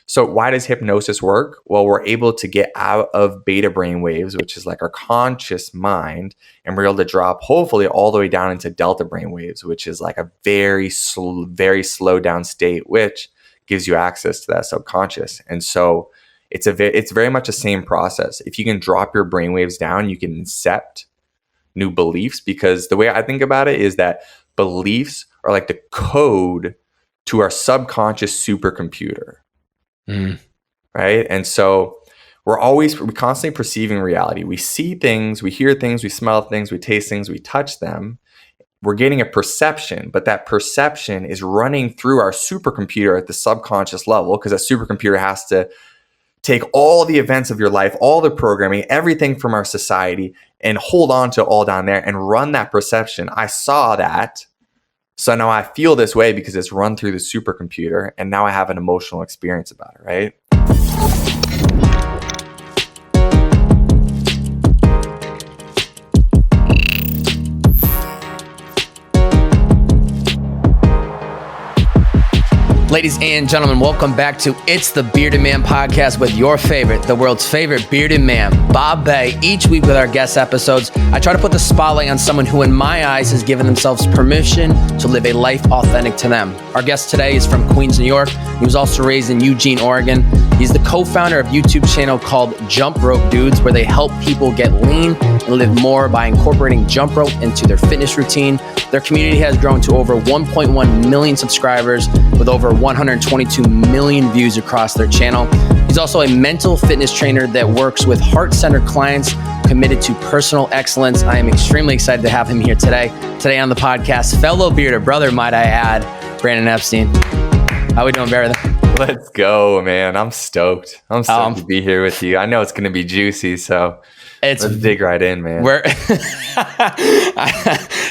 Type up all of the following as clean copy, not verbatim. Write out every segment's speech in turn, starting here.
So why does hypnosis work? Well, we're able to get out of beta brain waves, which is like our conscious mind, and we're able to drop hopefully all the way down into delta brain waves, which is like a very slow down state, which gives you access to that subconscious. And so it's very much the same process. If you can drop your brain waves down, you can incept new beliefs, because the way I think about it is that beliefs are like the code to our subconscious supercomputer. Right? And so we're constantly perceiving reality. We see things, we hear things, we smell things, we taste things, we touch them. We're getting a perception, but that perception is running through our supercomputer at the subconscious level, because that supercomputer has to take all the events of your life, all the programming, everything from our society, and hold on to all down there and run that perception. I saw that, so now I feel this way because it's run through the supercomputer, and now I have an emotional experience about it, right? Ladies and gentlemen, welcome back to It's the Bearded Man podcast with your favorite, the world's favorite bearded man, Bobbbaaaay. Each week with our guest episodes, I try to put the spotlight on someone who in my eyes has given themselves permission to live a life authentic to them. Our guest today is from Queens, New York. He was also raised in Eugene, Oregon. He's the co-founder of a YouTube channel called Jump Rope Dudes, where they help people get lean and live more by incorporating jump rope into their fitness routine. Their community has grown to over 1.1 million subscribers with over 122 million views across their channel. He's also a mental fitness trainer that works with heart-centered clients committed to personal excellence. I am extremely excited to have him here today. Today on the podcast, fellow bearded brother, might I add, Brandon Epstein. How we doing, Brandon? Let's go, man. I'm stoked. I'm stoked to be here with you. I know it's going to be juicy, so let's dig right in, man.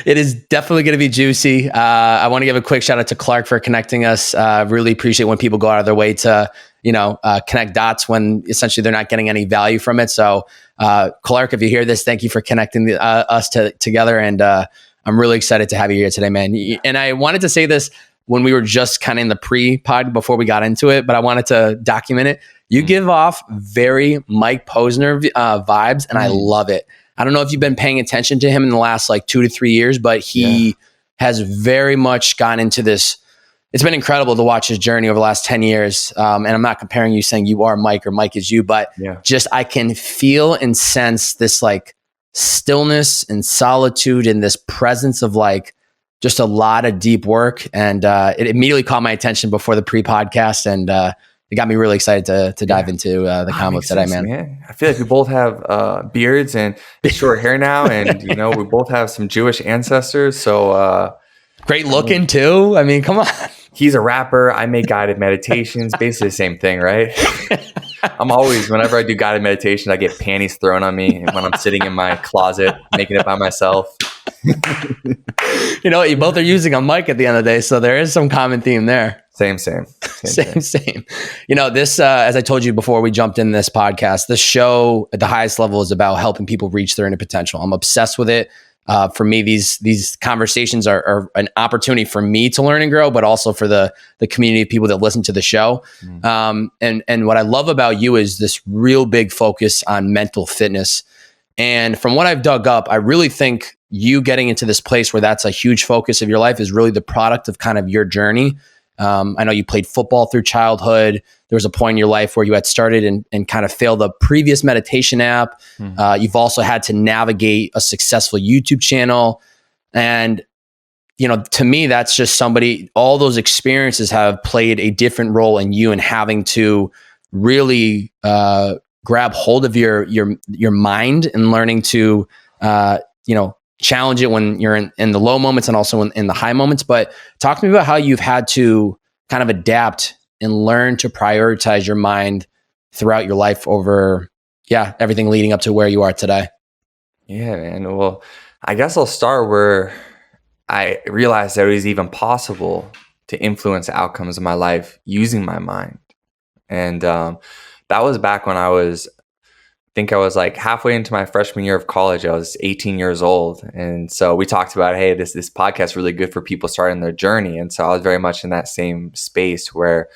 It is definitely going to be juicy. I want to give a quick shout out to Clark for connecting us. Really appreciate when people go out of their way to, connect dots when essentially they're not getting any value from it. So, Clark, if you hear this, thank you for connecting us together. And I'm really excited to have you here today, man. And I wanted to say this when we were just kind of in the pre-pod before we got into it, but I wanted to document it. You give off very Mike Posner vibes, and I love it. I don't know if you've been paying attention to him in the last 2 to 3 years, but he has very much gone into this. It's been incredible to watch his journey over the last 10 years. And I'm not comparing you saying you are Mike or Mike is you, but just I can feel and sense this stillness and solitude and this presence of just a lot of deep work. And it immediately caught my attention before the pre-podcast, and it got me really excited to dive into the combo today, man. I feel like we both have beards and short hair now, and we both have some Jewish ancestors. So great looking too. I mean, come on. He's a rapper. I make guided meditations. Basically the same thing, right? Whenever I do guided meditation, I get panties thrown on me when I'm sitting in my closet making it by myself. You both are using a mic at the end of the day, so there is some common theme there. Same. This, as I told you before we jumped in this podcast, the show at the highest level is about helping people reach their inner potential. I'm obsessed with it. For me, these conversations are an opportunity for me to learn and grow, but also for the community of people that listen to the show. And what I love about you is this real big focus on mental fitness. And from what I've dug up, I really think you getting into this place where that's a huge focus of your life is really the product of kind of your journey. I know you played football through childhood. There was a point in your life where you had started and kind of failed a previous meditation app. You've also had to navigate a successful YouTube channel. And, to me, that's just all those experiences have played a different role in you and having to really grab hold of your mind and learning to, challenge it when you're in the low moments and also in the high moments. But talk to me about how you've had to kind of adapt and learn to prioritize your mind throughout your life over, everything leading up to where you are today. Yeah, man. Well, I guess I'll start where I realized that it was even possible to influence the outcomes of my life using my mind. And that was back when I was halfway into my freshman year of college. I was 18 years old. And so we talked about, hey, this podcast is really good for people starting their journey. And so I was very much in that same space where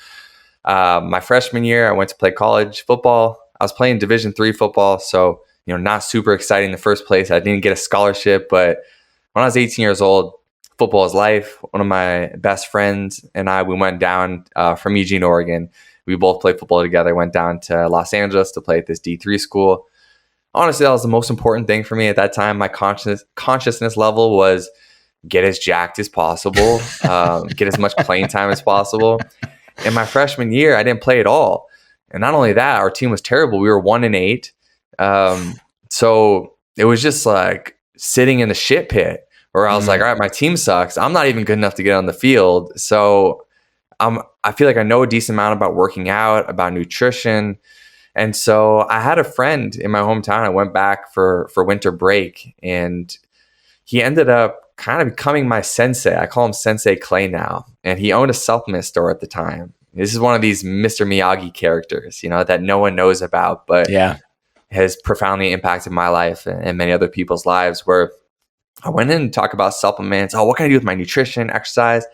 My freshman year, I went to play college football. I was playing Division III football, so not super exciting in the first place. I didn't get a scholarship, but when I was 18 years old, football is life. One of my best friends and we went down from Eugene, Oregon. We both played football together. Went down to Los Angeles to play at this D3 school. Honestly, that was the most important thing for me at that time. My consciousness level was get as jacked as possible, get as much playing time as possible. In my freshman year, I didn't play at all. And not only that, our team was terrible. We were 1-8. So it was just like sitting in the shit pit where I was like, all right, my team sucks. I'm not even good enough to get on the field. So I feel like I know a decent amount about working out, about nutrition. And so I had a friend in my hometown. I went back for winter break, and he ended up kind of becoming my sensei. I call him Sensei Clay now. And he owned a supplement store at the time. This is one of these Mr. Miyagi characters, that no one knows about, but has profoundly impacted my life and many other people's lives, where I went in and talked about supplements. Oh, what can I do with my nutrition, exercise?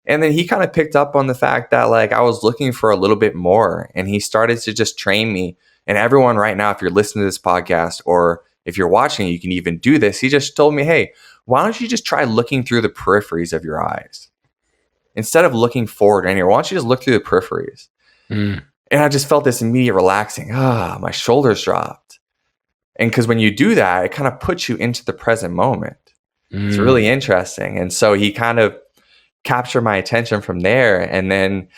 And then he kind of picked up on the fact that like I was looking for a little bit more, and he started to just train me. And everyone right now, if you're listening to this podcast or if you're watching, you can even do this. He just told me, hey, why don't you just try looking through the peripheries of your eyes? Instead of looking forward anywhere, why don't you just look through the peripheries? And I just felt this immediate relaxing. My shoulders dropped. And because when you do that, it kind of puts you into the present moment. It's really interesting. And so he kind of captured my attention from there. And then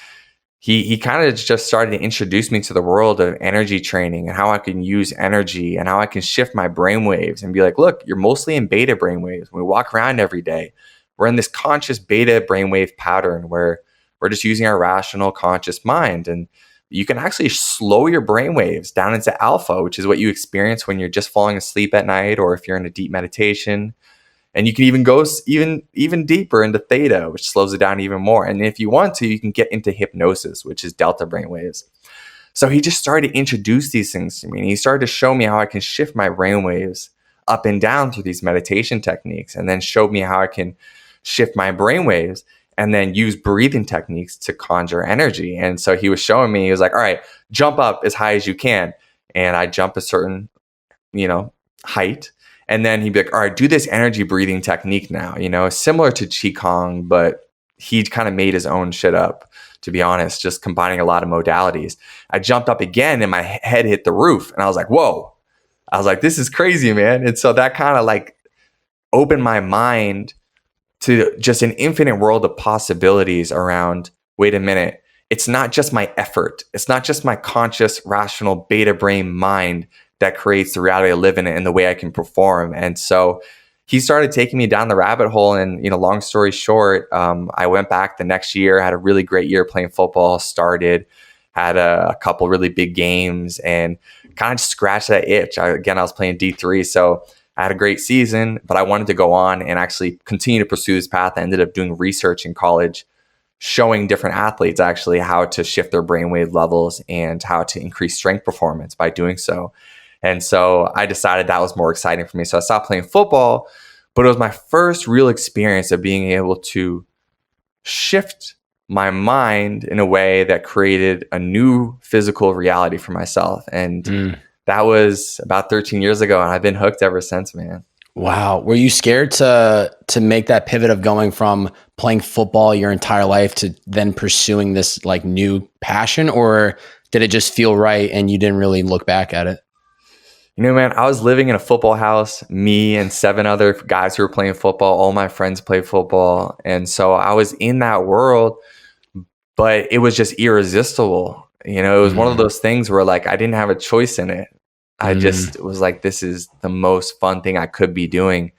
he kind of just started to introduce me to the world of energy training and how I can use energy and how I can shift my brainwaves and be like, look, you're mostly in beta brainwaves. When we walk around every day, we're in this conscious beta brainwave pattern where we're just using our rational conscious mind. And you can actually slow your brainwaves down into alpha, which is what you experience when you're just falling asleep at night or if you're in a deep meditation. And you can even go even deeper into theta, which slows it down even more. And if you want to, you can get into hypnosis, which is delta brainwaves. So he just started to introduce these things to me. And he started to show me how I can shift my brainwaves up and down through these meditation techniques, and then showed me how I can shift my brainwaves and then use breathing techniques to conjure energy. And so he was showing me, he was like, all right, jump up as high as you can. And I jump a certain, height. And then he'd be like, all right, do this energy breathing technique now, similar to Qigong, but he kind of made his own shit up, to be honest, just combining a lot of modalities. I jumped up again and my head hit the roof and I was like, whoa. I was like, this is crazy, man. And so that kind of like opened my mind to just an infinite world of possibilities around, wait a minute, it's not just my effort. It's not just my conscious, rational beta brain mind that creates the reality I live in and the way I can perform. And so he started taking me down the rabbit hole. And, long story short, I went back the next year, had a really great year playing football, had a couple really big games and kind of just scratched that itch. I was playing D3. So I had a great season, but I wanted to go on and actually continue to pursue this path. I ended up doing research in college, showing different athletes actually how to shift their brainwave levels and how to increase strength performance by doing so. And so I decided that was more exciting for me. So I stopped playing football, but it was my first real experience of being able to shift my mind in a way that created a new physical reality for myself. And that was about 13 years ago. And I've been hooked ever since, man. Wow. Were you scared to make that pivot of going from playing football your entire life to then pursuing this like new passion, or did it just feel right and you didn't really look back at it? Man, I was living in a football house, me and 7 other guys who were playing football. All my friends played football. And so I was in that world, but it was just irresistible. It was one of those things where like I didn't have a choice in it. I just was like, this is the most fun thing I could be doing.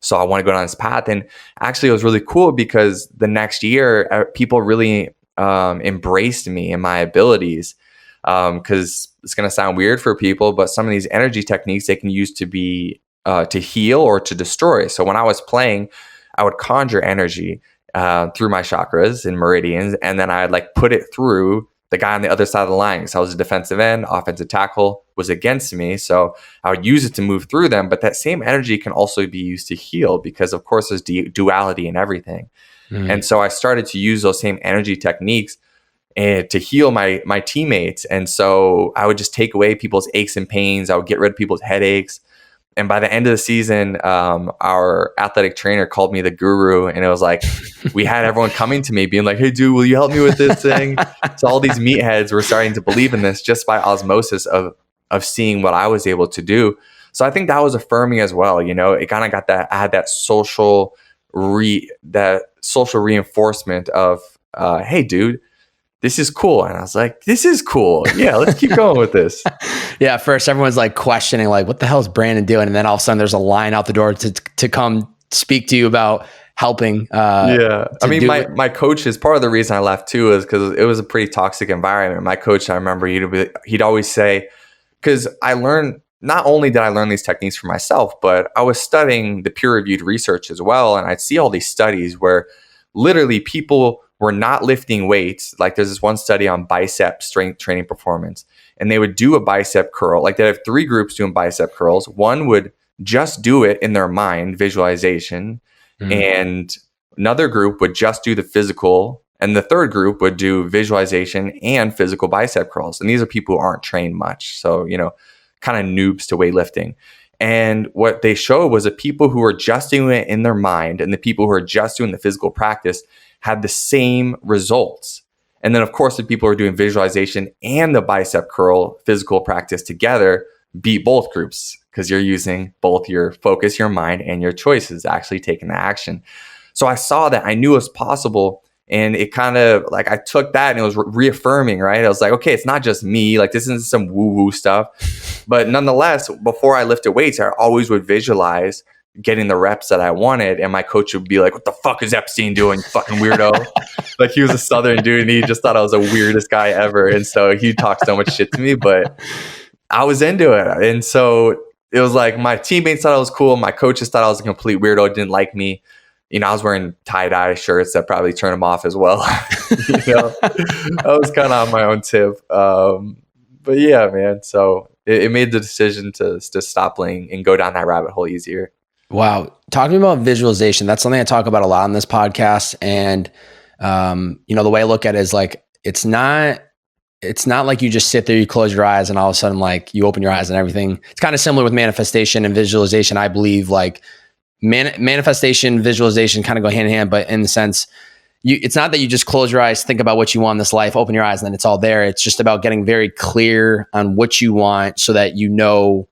So I want to go down this path. And actually, it was really cool because the next year, people really embraced me and my abilities. Because it's going to sound weird for people, but some of these energy techniques they can use to be to heal or to destroy. So when I was playing, I would conjure energy through my chakras and meridians, and then I'd like put it through the guy on the other side of the line. So I was a defensive end, offensive tackle was against me, so I would use it to move through them. But that same energy can also be used to heal because, of course, there's duality in everything. And so I started to use those same energy techniques. and to heal my teammates. And so I would just take away people's aches and pains. I would get rid of people's headaches. And by the end of the season, our athletic trainer called me the guru. And it was like, we had everyone coming to me being like, hey, dude, will you help me with this thing? So all these meatheads were starting to believe in this just by osmosis of seeing what I was able to do. So I think that was affirming as well. You know, it kind of got that, I had that social reinforcement of, hey, dude, this is cool. And I was like, this is cool. Yeah, let's keep going with this. Yeah, at first everyone's like questioning, like, what the hell is Brandon doing? And then all of a sudden there's a line out the door to come speak to you about helping. Yeah. I mean, my coach is part of the reason I left too, is because it was a pretty toxic environment. My coach, I remember he'd always say, because I learned, not only did I learn these techniques for myself, but I was studying the peer-reviewed research as well. And I'd see all these studies where literally people were not lifting weights. Like there's this one study on bicep strength training performance, and they would do a bicep curl. Like they have 3 groups doing bicep curls. One would just do it in their mind, visualization. And another group would just do the physical. And the third group would do visualization and physical bicep curls. And these are people who aren't trained much. So, you know, kind of noobs to weightlifting. And what they showed was that people who were just doing it in their mind and the people who are just doing the physical practice had the same results. And then, of course, the people who are doing visualization and the bicep curl physical practice together beat both groups, because you're using both your focus, your mind, and your choices, actually taking the action. So I saw that, I knew it was possible. And it kind of like, I took that and it was reaffirming, right? I was like, okay, it's not just me. Like this isn't some woo-woo stuff. But nonetheless, before I lifted weights, I always would visualize getting the reps that I wanted. And my coach would be like, what the fuck is Epstein doing, you fucking weirdo? Like he was a Southern dude and he just thought I was the weirdest guy ever. And so he talked so much shit to me, but I was into it. And so it was like my teammates thought I was cool. My coaches thought I was a complete weirdo, didn't like me. You know, I was wearing tie-dye shirts that probably turned them off as well. You know, I was kind of on my own tip. But yeah, man. So it made the decision to stop playing and go down that rabbit hole easier. Wow. Talking about visualization, that's something I talk about a lot on this podcast. And, you know, the way I look at it is like, it's not like you just sit there, you close your eyes and all of a sudden like you open your eyes and everything. It's kind of similar with manifestation and visualization. I believe like manifestation, visualization kind of go hand in hand, but in the sense, it's not that you just close your eyes, think about what you want in this life, open your eyes, and then it's all there. It's just about getting very clear on what you want so that you know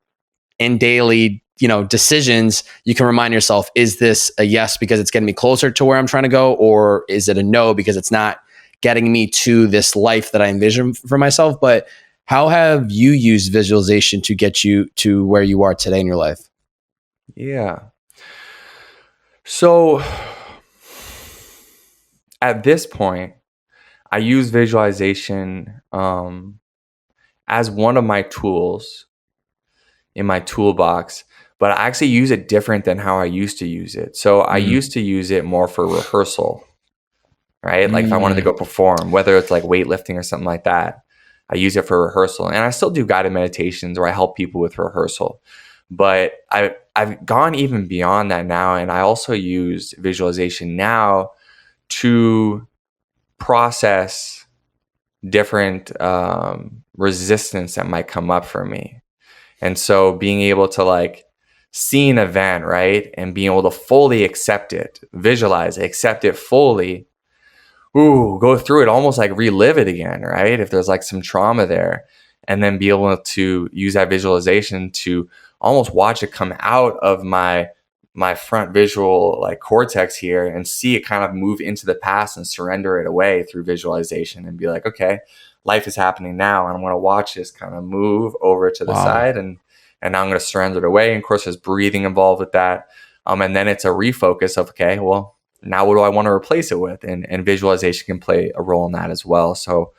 in daily, you know, decisions, you can remind yourself, is this a yes because it's getting me closer to where I'm trying to go? Or is it a no because it's not getting me to this life that I envision for myself? But how have you used visualization to get you to where you are today in your life? Yeah. So at this point, I use visualization as one of my tools in my toolbox, but I actually use it different than how I used to use it. So I used to use it more for rehearsal, right? Like if I wanted to go perform, whether it's like weightlifting or something like that, I use it for rehearsal. And I still do guided meditations where I help people with rehearsal. But I've gone even beyond that now. And I also use visualization now to process different resistance that might come up for me. And so being able to like see an event, right? And being able to fully accept it, visualize it, accept it fully, go through it, almost like relive it again, right? If there's like some trauma there, and then be able to use that visualization to almost watch it come out of my front visual like cortex here and see it kind of move into the past and surrender it away through visualization and be like, okay, life is happening now. And I'm going to watch this kind of move over to the side and now I'm going to surrender it away. And of course there's breathing involved with that. And then it's a refocus of, okay, well, now what do I want to replace it with? And visualization can play a role in that as well. So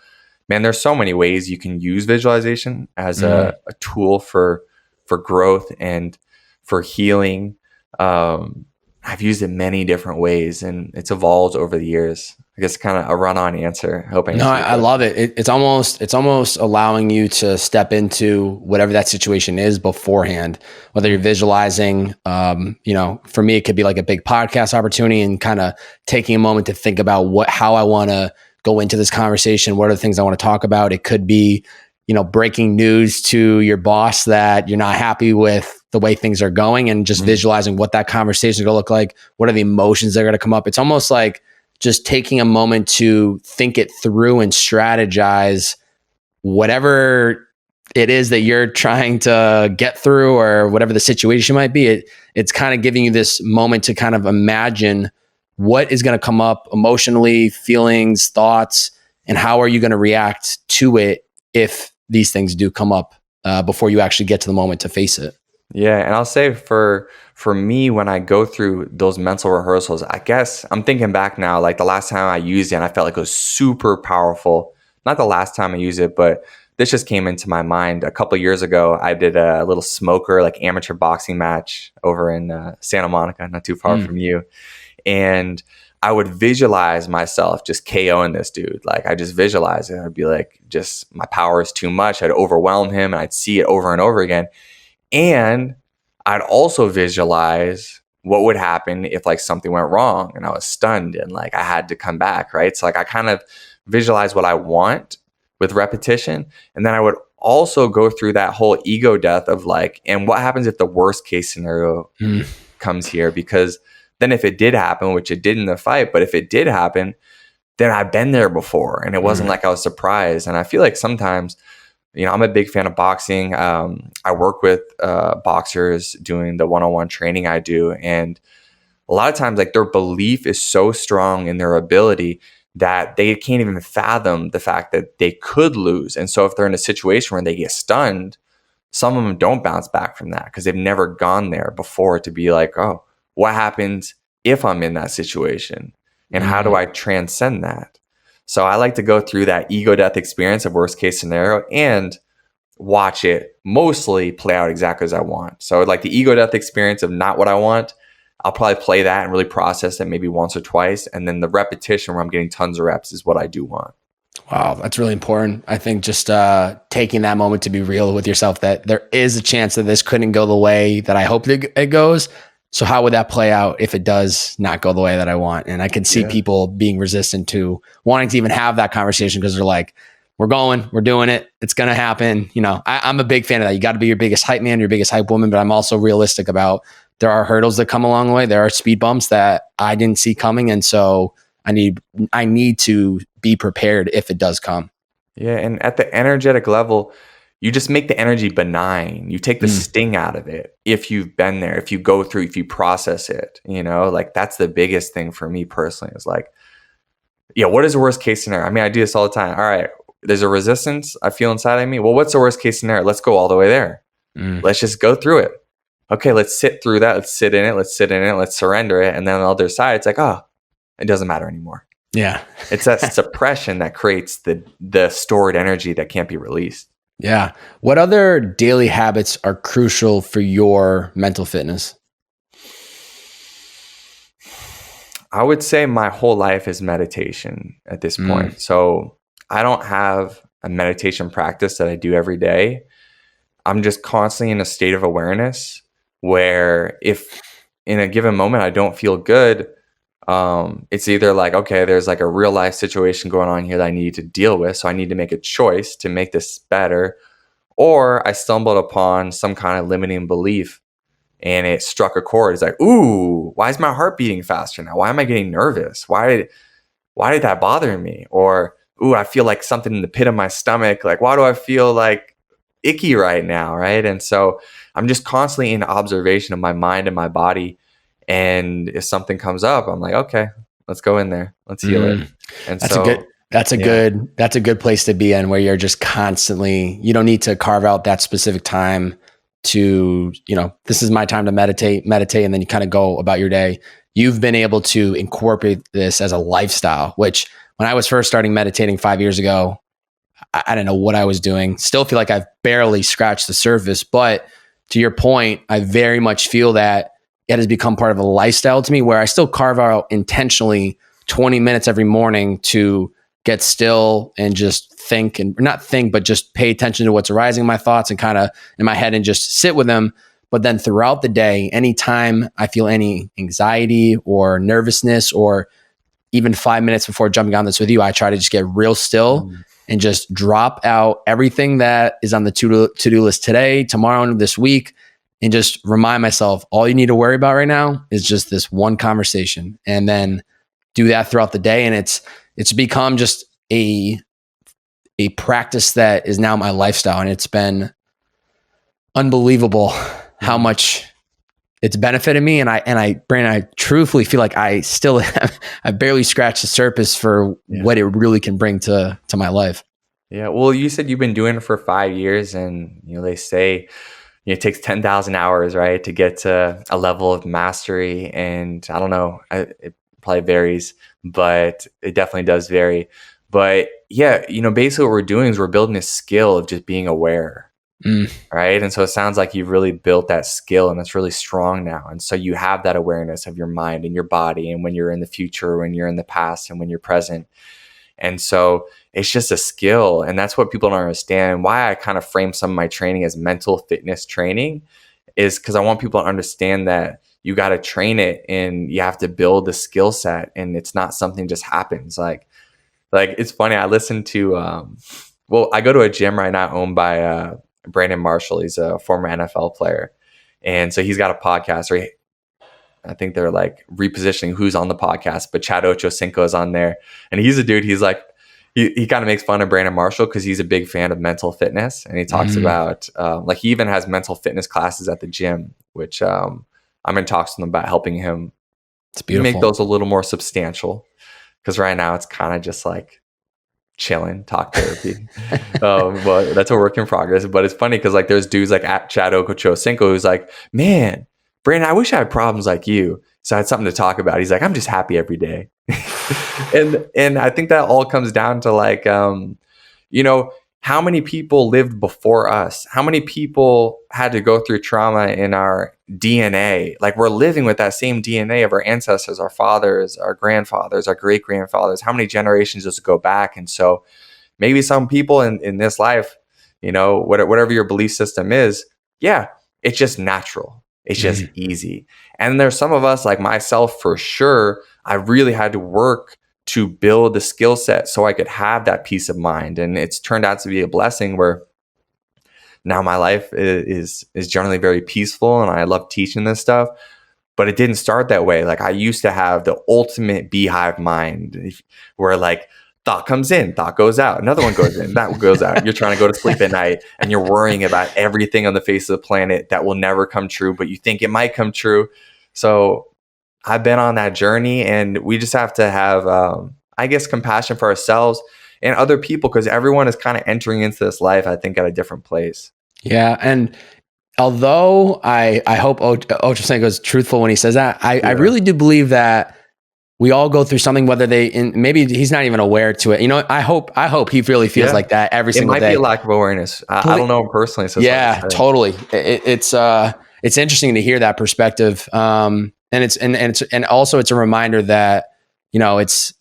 man, there's so many ways you can use visualization as a tool for growth and for healing. I've used it many different ways and it's evolved over the years. I guess kind of a run-on answer. I hope I love it. It's almost allowing you to step into whatever that situation is beforehand, whether you're visualizing, you know, for me, it could be like a big podcast opportunity and kind of taking a moment to think about how I want to go into this conversation? What are the things I want to talk about? It could be, breaking news to your boss that you're not happy with the way things are going, and just visualizing what that conversation is going to look like. What are the emotions that are going to come up? It's almost like just taking a moment to think it through and strategize whatever it is that you're trying to get through, or whatever the situation might be. It's kind of giving you this moment to kind of imagine what is going to come up emotionally, feelings, thoughts, and how are you going to react to it if these things do come up before you actually get to the moment to face it. Yeah, and I'll say for me, when I go through those mental rehearsals, I guess I'm thinking back now, like the last time I used it, and I felt like it was super powerful. Not the last time I used it, but this just came into my mind. A couple of years ago, I did a little smoker, like amateur boxing match over in Santa Monica, not too far from you. And I would visualize myself just KOing this dude. Like I just visualize it. I'd be like, just my power is too much. I'd overwhelm him, and I'd see it over and over again. And I'd also visualize what would happen if like something went wrong and I was stunned and like I had to come back, right? So like I kind of visualize what I want with repetition. And then I would also go through that whole ego death of like, and what happens if the worst case scenario comes here? Because then if it did happen, which it did in the fight, but if it did happen, then I've been there before and it wasn't like I was surprised. And I feel like sometimes, I'm a big fan of boxing. I work with boxers doing the one-on-one training I do. And a lot of times like their belief is so strong in their ability that they can't even fathom the fact that they could lose. And so if they're in a situation where they get stunned, some of them don't bounce back from that because they've never gone there before to be like, oh, what happens if I'm in that situation? And how do I transcend that? So I like to go through that ego death experience of worst case scenario and watch it mostly play out exactly as I want. So like the ego death experience of not what I want, I'll probably play that and really process it maybe once or twice. And then the repetition where I'm getting tons of reps is what I do want. Wow, that's really important. I think just taking that moment to be real with yourself that there is a chance that this couldn't go the way that I hope it goes. So how would that play out if it does not go the way that I want? And I can see people being resistant to wanting to even have that conversation because they're like, we're doing it. It's going to happen. I'm a big fan of that. You got to be your biggest hype man, your biggest hype woman, but I'm also realistic about there are hurdles that come along the way. There are speed bumps that I didn't see coming. And so I need to be prepared if it does come. Yeah. And at the energetic level, you just make the energy benign. You take the sting out of it. If you've been there, if you go through, if you process it, like that's the biggest thing for me personally is like, what is the worst case scenario? I mean, I do this all the time. All right, there's a resistance I feel inside of me. Well, what's the worst case scenario? Let's go all the way there. Let's just go through it. Okay, let's sit through that. Let's sit in it. Let's surrender it. And then on the other side, it's like, oh, it doesn't matter anymore. Yeah. It's that suppression that creates the stored energy that can't be released. Yeah. What other daily habits are crucial for your mental fitness? I would say my whole life is meditation at this point. So I don't have a meditation practice that I do every day. I'm just constantly in a state of awareness where if in a given moment I don't feel good, it's either like, okay, there's like a real life situation going on here that I need to deal with. So I need to make a choice to make this better. Or I stumbled upon some kind of limiting belief and it struck a chord. It's like, ooh, why is my heart beating faster now? Why am I getting nervous? Why did that bother me? Or, ooh, I feel like something in the pit of my stomach. Like, why do I feel like icky right now? Right. And so I'm just constantly in observation of my mind and my body. And if something comes up, I'm like, okay, let's go in there. Let's heal it. And that's a good place to be in, where you're just constantly, you don't need to carve out that specific time to, this is my time to meditate, and then you kind of go about your day. You've been able to incorporate this as a lifestyle, which when I was first starting meditating 5 years ago, I didn't know what I was doing. Still feel like I've barely scratched the surface, but to your point, I very much feel that it has become part of a lifestyle to me, where I still carve out intentionally 20 minutes every morning to get still and just think, and not think, but just pay attention to what's arising in my thoughts and kind of in my head and just sit with them. But then throughout the day, anytime I feel any anxiety or nervousness, or even 5 minutes before jumping on this with you, I try to just get real still and just drop out everything that is on the to-do list today, tomorrow, and this week, and just remind myself, all you need to worry about right now is just this one conversation, and then do that throughout the day. And it's become just a practice that is now my lifestyle. And it's been unbelievable how much it's benefited me. And Brandon, I truthfully feel like I still I've barely scratched the surface for what it really can bring to my life. Yeah. Well, you said you've been doing it for 5 years, and they say it takes 10,000 hours, right, to get to a level of mastery. And I don't know, it probably varies, but it definitely does vary. But yeah, basically what we're doing is we're building a skill of just being aware. Right. And so it sounds like you've really built that skill, and it's really strong now. And so you have that awareness of your mind and your body, and when you're in the future, when you're in the past, and when you're present. And so it's just a skill. And that's what people don't understand. Why I kind of frame some of my training as mental fitness training is because I want people to understand that you got to train it, and you have to build the skill set, and it's not something just happens. Like it's funny. I listen to, I go to a gym right now owned by, Brandon Marshall. He's a former NFL player. And so he's got a podcast where I think they're like repositioning who's on the podcast, but Chad Ochocinco is on there. And he's a dude, he's like, he kind of makes fun of Brandon Marshall because he's a big fan of mental fitness. And he talks about, he even has mental fitness classes at the gym, which I'm in talks with him about helping him make those a little more substantial. Because right now it's kind of just like chilling, talk therapy. But that's a work in progress. But it's funny because like there's dudes like at Chad Ochocinco who's like, man, Brandon, I wish I had problems like you, so I had something to talk about. He's like, I'm just happy every day. and I think that all comes down to like, how many people lived before us? How many people had to go through trauma in our DNA? Like we're living with that same DNA of our ancestors, our fathers, our grandfathers, our great-grandfathers. How many generations does it go back? And so maybe some people in this life, whatever your belief system is, it's just natural. It's just easy. And there's some of us, like myself for sure, I really had to work to build the skill set so I could have that peace of mind. And it's turned out to be a blessing where now my life is generally very peaceful, and I love teaching this stuff. But it didn't start that way. Like I used to have the ultimate beehive mind where like thought comes in, thought goes out, another one goes in, that one goes out. You're trying to go to sleep at night and you're worrying about everything on the face of the planet that will never come true, but you think it might come true. So I've been on that journey, and we just have to have, compassion for ourselves and other people, because everyone is kind of entering into this life, I think, at a different place. Yeah. And although I hope Ochocinco is truthful when he says that, I really do believe that we all go through something, whether maybe he's not even aware to it. I hope he really feels like that every single day. It might be a lack of awareness. I don't know him personally. So totally. It's interesting to hear that perspective. And also it's a reminder that, it's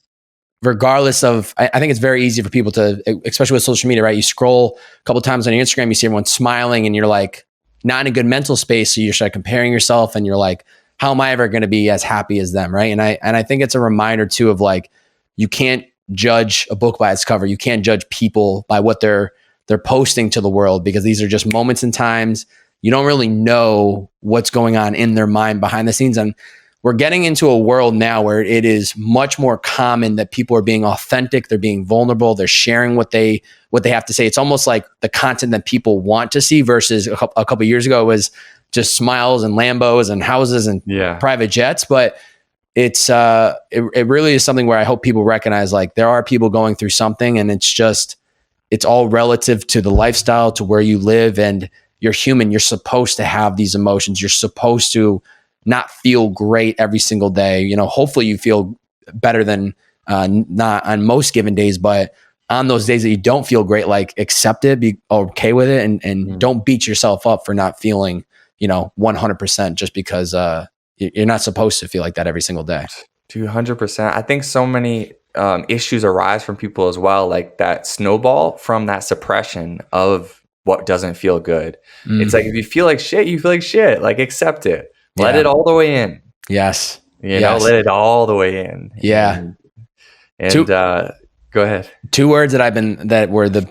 regardless of, I think it's very easy for people to, especially with social media, right? You scroll a couple of times on your Instagram, you see everyone smiling, and you're like not in a good mental space. So you're start comparing yourself, and you're like, how am I ever going to be as happy as them? Right. And I think it's a reminder too of like, you can't judge a book by its cover. You can't judge people by what they're posting to the world, because these are just moments in times. You don't really know what's going on in their mind behind the scenes. And we're getting into a world now where it is much more common that people are being authentic. They're being vulnerable. They're sharing what they have to say. It's almost like the content that people want to see versus a couple of years ago it was just smiles and Lambos and houses and private jets. But it's it really is something where I hope people recognize, like, there are people going through something, and it's all relative to the lifestyle, to where you live, and you're human. You're supposed to have these emotions. You're supposed to not feel great every single day. Hopefully you feel better than not on most given days, but on those days that you don't feel great, like, accept it, be okay with it, and don't beat yourself up for not feeling 100% just because you're not supposed to feel like that every single day. 200%. I think so many issues arise from people as well, like that snowball from that suppression of what doesn't feel good. It's like, if you feel like shit, you feel like shit. Like, accept it. Let it all the way in. Yes. Let it all the way in. Yeah. And And go ahead. Two words that were the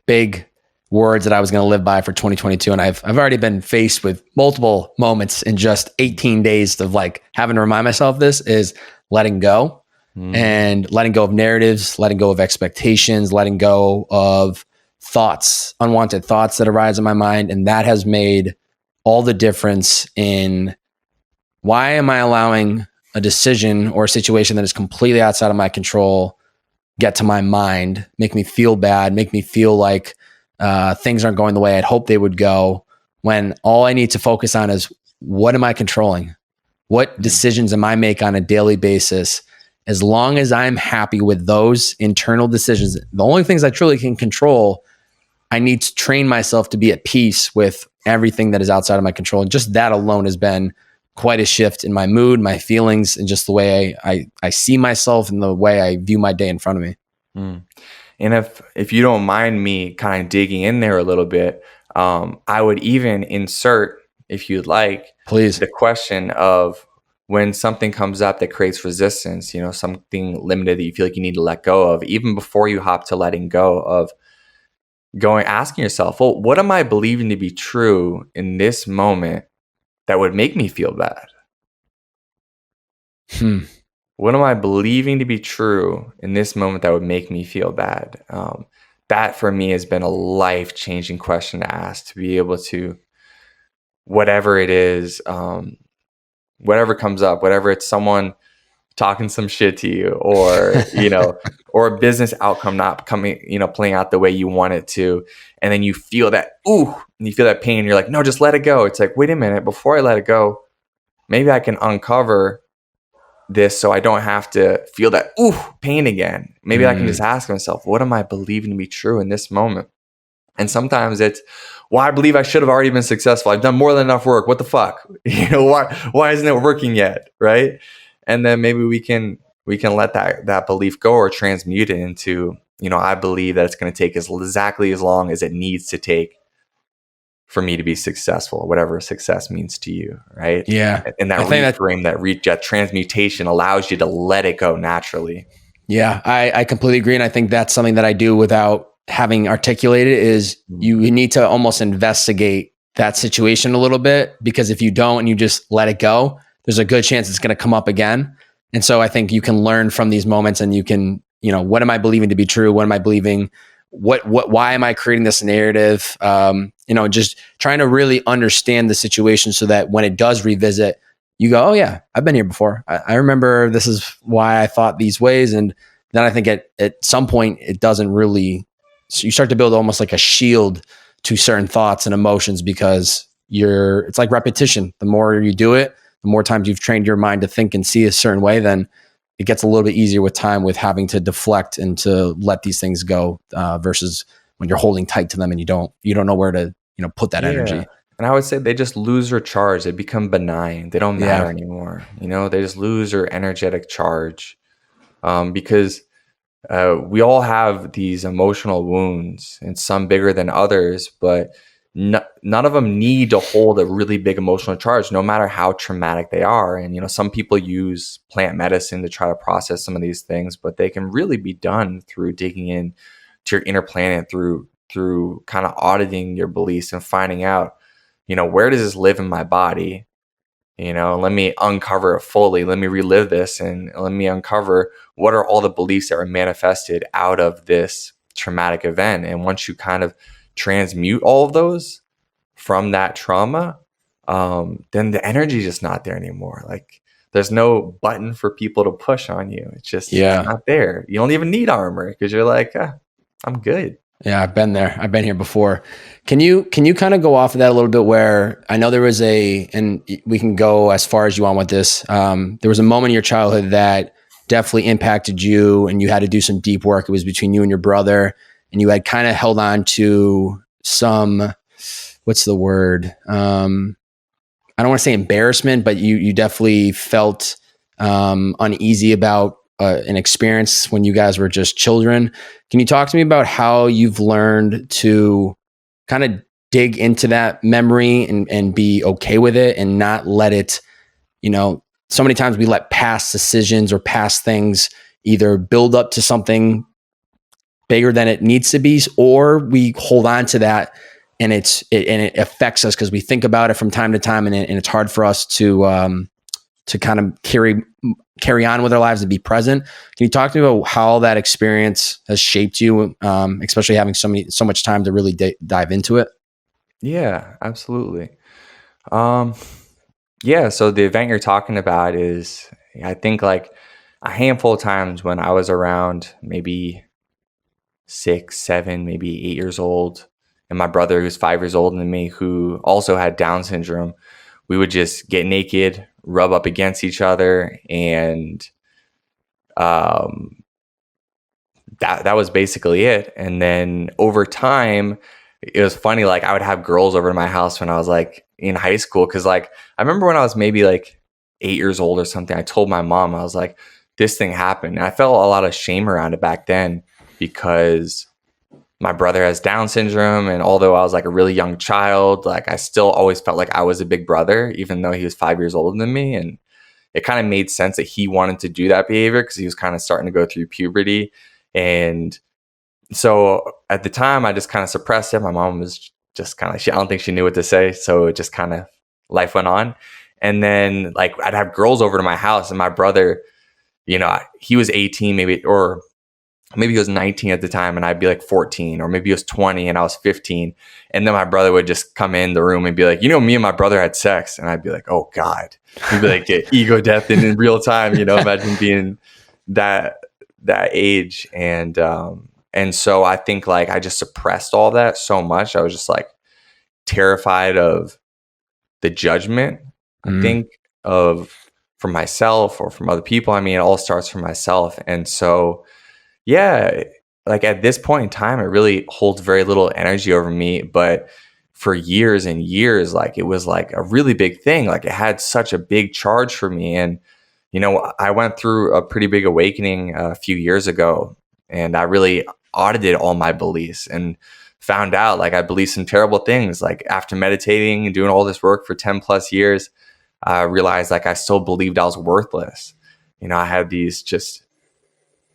big words that I was going to live by for 2022. And I've already been faced with multiple moments in just 18 days of like having to remind myself this is letting go and letting go of narratives, letting go of expectations, letting go of thoughts, unwanted thoughts that arise in my mind. And that has made all the difference in why am I allowing a decision or a situation that is completely outside of my control get to my mind, make me feel bad, make me feel like things aren't going the way I'd hope they would go, when all I need to focus on is what am I controlling? What decisions am I make on a daily basis? As long as I'm happy with those internal decisions, the only things I truly can control, I need to train myself to be at peace with everything that is outside of my control. And just that alone has been quite a shift in my mood, my feelings, and just the way I see myself and the way I view my day in front of me. And if you don't mind me kind of digging in there a little bit, I would even insert, if you'd like, please, the question of when something comes up that creates resistance, something limited that you feel like you need to let go of, even before you hop to letting go of, asking yourself, well, what am I believing to be true in this moment that would make me feel bad? What am I believing to be true in this moment that would make me feel bad? That for me has been a life-changing question to ask, to be able to, whatever it is, whatever comes up, whatever it's someone talking some shit to you, or, or a business outcome not coming, playing out the way you want it to. And then you feel that, and you feel that pain. And you're like, no, just let it go. It's like, wait a minute, before I let it go, maybe I can uncover this so I don't have to feel that, pain again. Maybe I can just ask myself, what am I believing to be true in this moment? And sometimes it's, well, I believe I should have already been successful. I've done more than enough work. What the fuck? Why isn't it working yet? Right? And then maybe we can let that belief go, or transmute it into, I believe that it's going to take exactly as long as it needs to take for me to be successful, whatever success means to you, right? Yeah. And that reframe, that transmutation allows you to let it go naturally. Yeah, I completely agree. And I think that's something that I do without having articulated, is you need to almost investigate that situation a little bit, because if you don't and you just let it go, there's a good chance it's going to come up again. And so I think you can learn from these moments, and you can, what am I believing to be true? What am I believing? Why am I creating this narrative? Just trying to really understand the situation so that when it does revisit, you go, oh yeah, I've been here before. I remember this is why I thought these ways. And then I think at some point it doesn't really, so you start to build almost like a shield to certain thoughts and emotions, because it's like repetition. The more you do it, the more times you've trained your mind to think and see a certain way, then it gets a little bit easier with time, with having to deflect and to let these things go, versus when you're holding tight to them and you don't know where to, put that energy. And I would say they just lose their charge. They become benign. They don't matter anymore. They just lose their energetic charge, because we all have these emotional wounds, and some bigger than others, but none of them need to hold a really big emotional charge, no matter how traumatic they are. And, some people use plant medicine to try to process some of these things, but they can really be done through digging in to your inner planet, through kind of auditing your beliefs and finding out, where does this live in my body? Let me uncover it fully. Let me relive this, and let me uncover what are all the beliefs that are manifested out of this traumatic event. And once you kind of transmute all of those from that trauma, then the energy is just not there anymore. Like, there's no button for people to push on you. It's just it's not there. You don't even need armor, because you're like, I'm good. Yeah, I've been there. I've been here before. Can you kind of go off of that a little bit, where I know there was and we can go as far as you want with this. There was a moment in your childhood that definitely impacted you, and you had to do some deep work. It was between you and your brother, and you had kind of held on to some, what's the word? I don't want to say embarrassment, but you definitely felt uneasy about an experience when you guys were just children. Can you talk to me about how you've learned to kind of dig into that memory and be okay with it, and not let it, so many times we let past decisions or past things either build up to something bigger than it needs to be, or we hold on to that and it affects us because we think about it from time to time, and it's hard for us to kind of carry on with our lives and be present. Can you talk to me about how that experience has shaped you, especially having so much time to really dive into it? Yeah, absolutely. Yeah, so the event you're talking about is, I think, like a handful of times when I was around maybe 6, 7, maybe 8 years old, and my brother, who's 5 years older than me, who also had Down syndrome, we would just get naked, rub up against each other, and um, that was basically it. And then over time, it was funny. Like, I would have girls over to my house when I was like in high school, because like I remember when I was maybe like 8 years old or something, I told my mom, I was like, this thing happened. And I felt a lot of shame around it back then because my brother has Down syndrome, and although I was like a really young child, like I still always felt like I was a big brother, even though he was 5 years older than me. And it kind of made sense that he wanted to do that behavior because he was kind of starting to go through puberty. And so at the time, I just kind of suppressed it. My mom was just kind of, I don't think she knew what to say. So it just kind of, life went on. And then like I'd have girls over to my house, and my brother, he was 18 maybe, or maybe he was 19 at the time, and I'd be like 14, or maybe he was 20 and I was 15. And then my brother would just come in the room and be like, me and my brother had sex. And I'd be like, oh God. He'd be like, get ego death in real time, imagine being that age. And so I think like I just suppressed all that so much. I was just like terrified of the judgment, I think, from myself or from other people. I mean, it all starts from myself. And so, yeah, like at this point in time, it really holds very little energy over me. But for years and years, like it was like a really big thing. Like it had such a big charge for me. And, I went through a pretty big awakening a few years ago, and I really audited all my beliefs and found out like I believed some terrible things. Like after meditating and doing all this work for 10 plus years, I realized like I still believed I was worthless. I had these just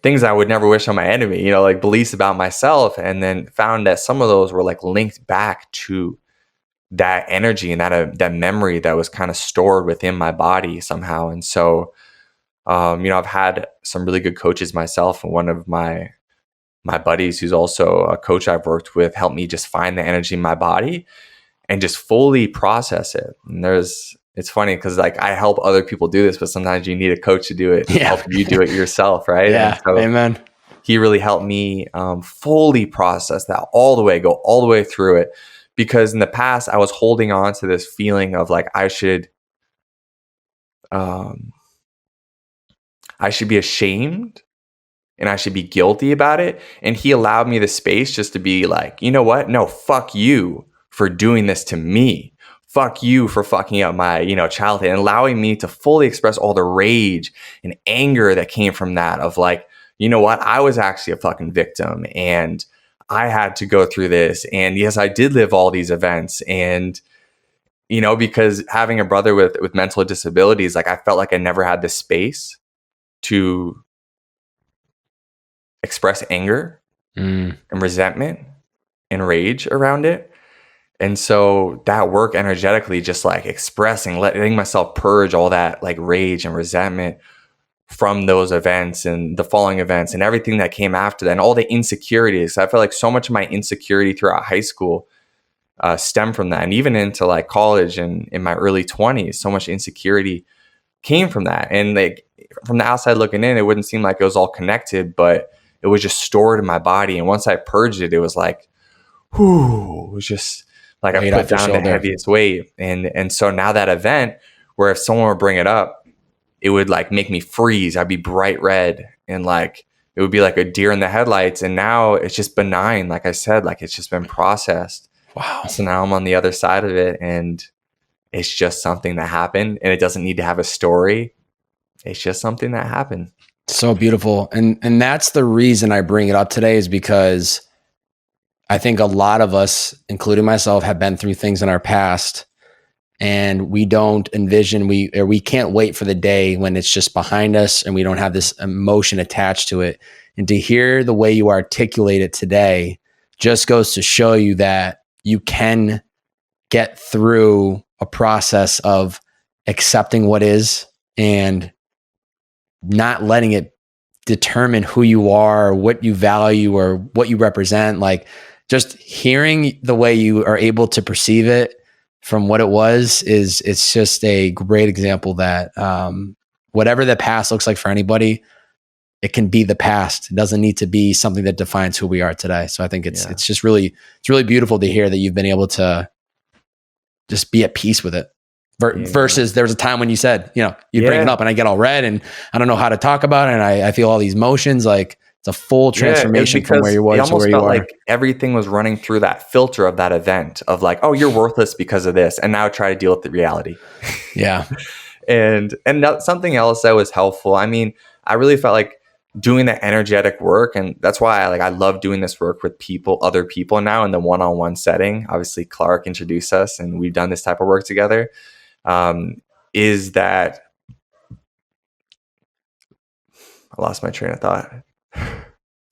things I would never wish on my enemy, like beliefs about myself, and then found that some of those were like linked back to that energy and that memory that was kind of stored within my body somehow. And so, I've had some really good coaches myself, and one of my buddies, who's also a coach I've worked with, helped me just find the energy in my body and just fully process it. And it's funny because like I help other people do this, but sometimes you need a coach to do it, help you do it yourself, right? Yeah, so amen. He really helped me fully process that go all the way through it. Because in the past, I was holding on to this feeling of like I should be ashamed and I should be guilty about it. And he allowed me the space just to be like, you know what? No, fuck you for doing this to me. Fuck you for fucking up my, childhood, and allowing me to fully express all the rage and anger that came from that of like, you know what? I was actually a fucking victim, and I had to go through this. And yes, I did live all these events. And, because having a brother with mental disabilities, like I felt like I never had the space to express anger and resentment and rage around it. And so that work energetically, just like expressing, letting myself purge all that like rage and resentment from those events and the following events and everything that came after that, and all the insecurities. I felt like so much of my insecurity throughout high school stemmed from that. And even into like college and in my early 20s, so much insecurity came from that. And like from the outside looking in, it wouldn't seem like it was all connected, but it was just stored in my body. And once I purged it, it was like, whew, it was just like I put down the heaviest weight. And so now that event, where if someone would bring it up, it would like make me freeze. I'd be bright red, and like it would be like a deer in the headlights. And now it's just benign. Like I said, like it's just been processed. Wow. So now I'm on the other side of it, and it's just something that happened, and it doesn't need to have a story. It's just something that happened. So beautiful. And that's the reason I bring it up today, is because I think a lot of us, including myself, have been through things in our past. and we don't envision, we can't wait for the day when it's just behind us and we don't have this emotion attached to it. And to hear the way you articulate it today just goes to show you that you can get through a process of accepting what is and not letting it determine who you are, or what you value, or what you represent. Like, just hearing the way you are able to perceive it from what it was it's just a great example that whatever the past looks like for anybody, it can be the past. It doesn't need to be something that defines who we are today. So I think it's just really, it's really beautiful to hear that you've been able to just be at peace with it. Versus there was a time when you said, you bring it up and I get all red and I don't know how to talk about it. And I feel all these emotions. Like, it's a full transformation from where you were to where you are. Like everything was running through that filter of that event of like, oh, you're worthless because of this. And now try to deal with the reality. Yeah. and something else that was helpful. I mean, I really felt like doing that energetic work. And that's why I love doing this work with other people now in the one-on-one setting. Obviously, Clark introduced us and we've done this type of work together. Is that I lost my train of thought.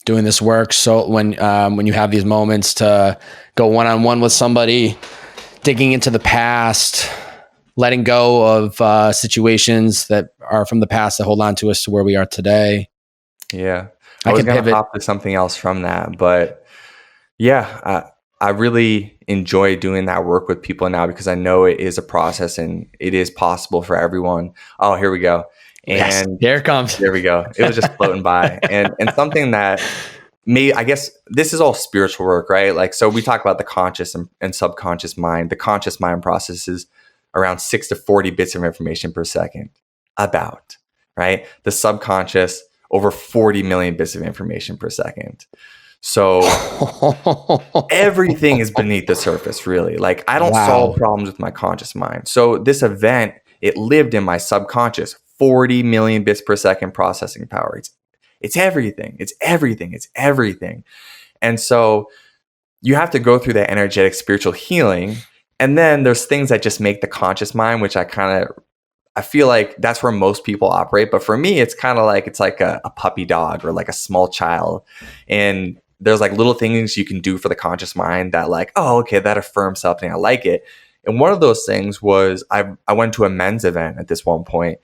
Doing this work. So when you have these moments to go one-on-one with somebody, digging into the past, letting go of situations that are from the past that hold on to us to where we are today. Yeah. I was going to hop to something else from that, but yeah, I really enjoy doing that work with people now because I know it is a process and it is possible for everyone. Oh, here we go. And yes, here it comes. There we go. It was just floating by. And something that I guess this is all spiritual work, right? Like, so we talk about the conscious and subconscious mind. The conscious mind processes around 6 to 40 bits of information per second right? The subconscious, over 40 million bits of information per second. So everything is beneath the surface, really. Like, I don't solve problems with my conscious mind. So this event, it lived in my subconscious, 40 million bits per second processing power. It's everything. It's everything. It's everything. And so you have to go through that energetic spiritual healing. And then there's things that just make the conscious mind, which I feel like that's where most people operate. But for me, it's kind of like, it's like a puppy dog or like a small child. And there's like little things you can do for the conscious mind that like, oh, okay, that affirms something. I like it. And one of those things was I went to a men's event at this one point,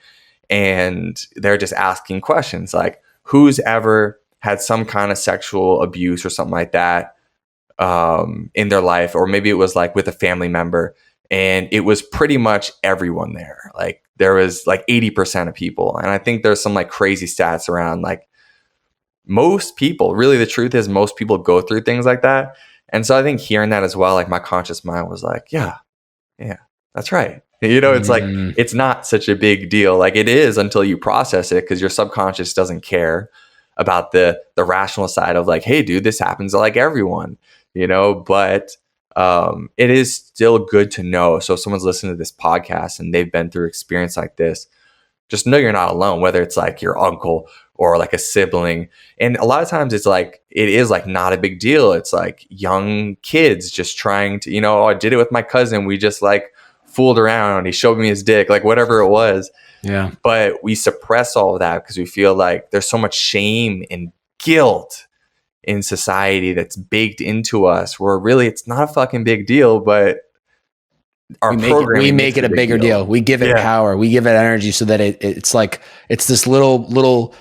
and they're just asking questions like, who's ever had some kind of sexual abuse or something like that in their life? Or maybe it was like with a family member. And it was pretty much everyone there. Like, there was like 80% of people. And I think there's some like crazy stats around like most people, really the truth is most people go through things like that. And so I think hearing that as well, like my conscious mind was like, yeah, that's right. It's like, it's not such a big deal. Like, it is until you process it, because your subconscious doesn't care about the rational side of like, hey, dude, this happens to like everyone, but it is still good to know. So if someone's listening to this podcast and they've been through experience like this, just know you're not alone, whether it's like your uncle or like a sibling. And a lot of times it is like not a big deal. It's like young kids just trying to, I did it with my cousin. We just like fooled around. He showed me his dick, like whatever it was. Yeah. But we suppress all of that because we feel like there's so much shame and guilt in society that's baked into us, where really it's not a fucking big deal, but we make it a bigger deal. We give it power. We give it energy so that it's like, it's this little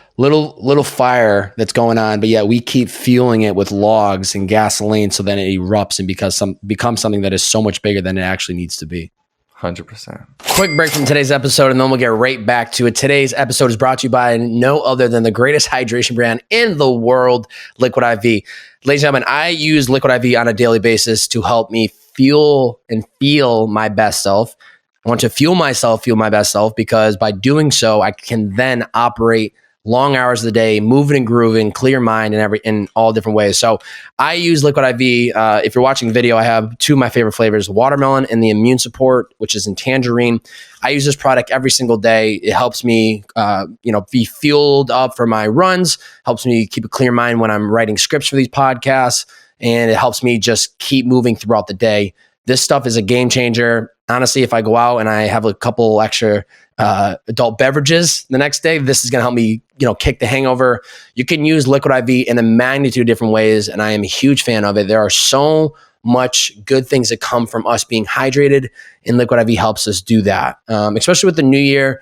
fire that's going on, but yet we keep fueling it with logs and gasoline so then it erupts and becomes something that is so much bigger than it actually needs to be. 100%. Quick break from today's episode, and then we'll get right back to it. Today's episode is brought to you by no other than the greatest hydration brand in the world, Liquid I.V. Ladies and gentlemen, I use Liquid I.V. on a daily basis to help me feel my best self. I want to fuel myself, feel my best self, because by doing so, I can then operate long hours of the day, moving and grooving, clear mind in all different ways. So I use Liquid I.V. If you're watching the video, I have two of my favorite flavors, watermelon and the immune support, which is in tangerine. I use this product every single day. It helps me, be fueled up for my runs, helps me keep a clear mind when I'm writing scripts for these podcasts, and it helps me just keep moving throughout the day. This stuff is a game changer. honestly, if I go out and I have a couple extra adult beverages the next day, this is going to help me, kick the hangover. You can use Liquid IV in a magnitude of different ways, and I am a huge fan of it. There are so much good things that come from us being hydrated, and Liquid IV helps us do that. Especially with the new year,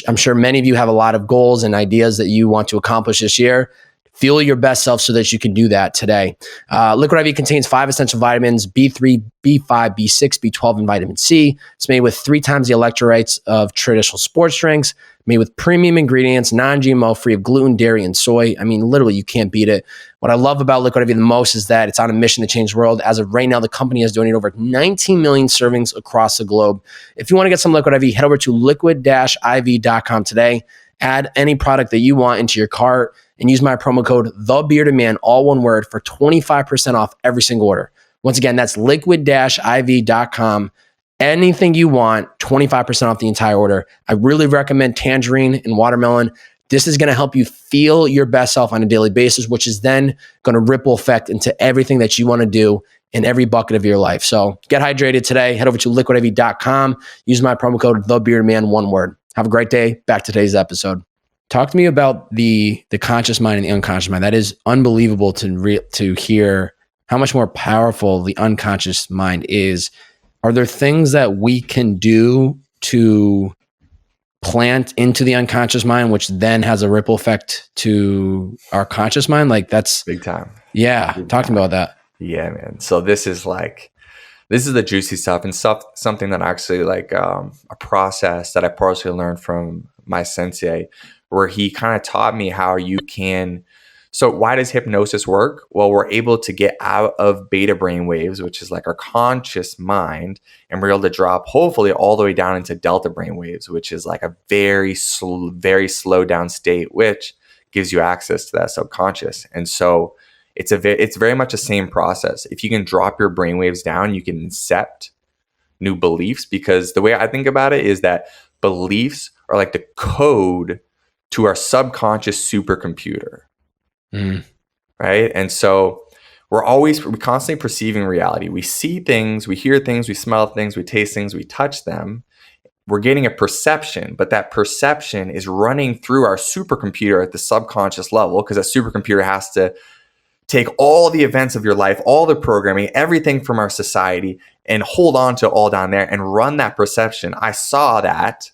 I'm sure many of you have a lot of goals and ideas that you want to accomplish this year. Fuel your best self so that you can do that today. Liquid IV contains 5 essential vitamins: B3, B5, B6, B12, and vitamin C. It's made with 3 times the electrolytes of traditional sports drinks, made with premium ingredients, non-GMO, free of gluten, dairy, and soy. I mean, literally, you can't beat it. What I love about Liquid IV the most is that it's on a mission to change the world. As of right now, the company has donated over 19 million servings across the globe. If you want to get some Liquid IV, head over to liquid-iv.com today. Add any product that you want into your cart and use my promo code TheBeardedMan, all one word, for 25% off every single order. Once again, that's liquid-iv.com. Anything you want, 25% off the entire order. I really recommend tangerine and watermelon. This is going to help you feel your best self on a daily basis, which is then going to ripple effect into everything that you want to do in every bucket of your life. So get hydrated today. Head over to liquidiv.com. Use my promo code TheBeardedMan, one word. Have a great day. Back to today's episode. Talk to me about the conscious mind and the unconscious mind. That is unbelievable to hear how much more powerful the unconscious mind is. Are there things that we can do to plant into the unconscious mind, which then has a ripple effect to our conscious mind? Like, that's big time. Yeah. Talk to me about that. Yeah, man. So this is the juicy stuff, and something that actually a process that I partially learned from my sensei, where he kind of taught me how you can. So why does hypnosis work? Well, we're able to get out of beta brain waves, which is like our conscious mind, and we're able to drop hopefully all the way down into delta brain waves, which is like a very slow down state, which gives you access to that subconscious. And so it's very much the same process. If you can drop your brain waves down, you can incept new beliefs, because the way I think about it is that beliefs are like the code to our subconscious supercomputer. Right? And so we're constantly perceiving reality. We see things, we hear things, we smell things, we taste things, we touch them. We're getting a perception, but that perception is running through our supercomputer at the subconscious level, because that supercomputer has to take all the events of your life, all the programming, everything from our society, and hold on to all down there and run that perception. I saw that,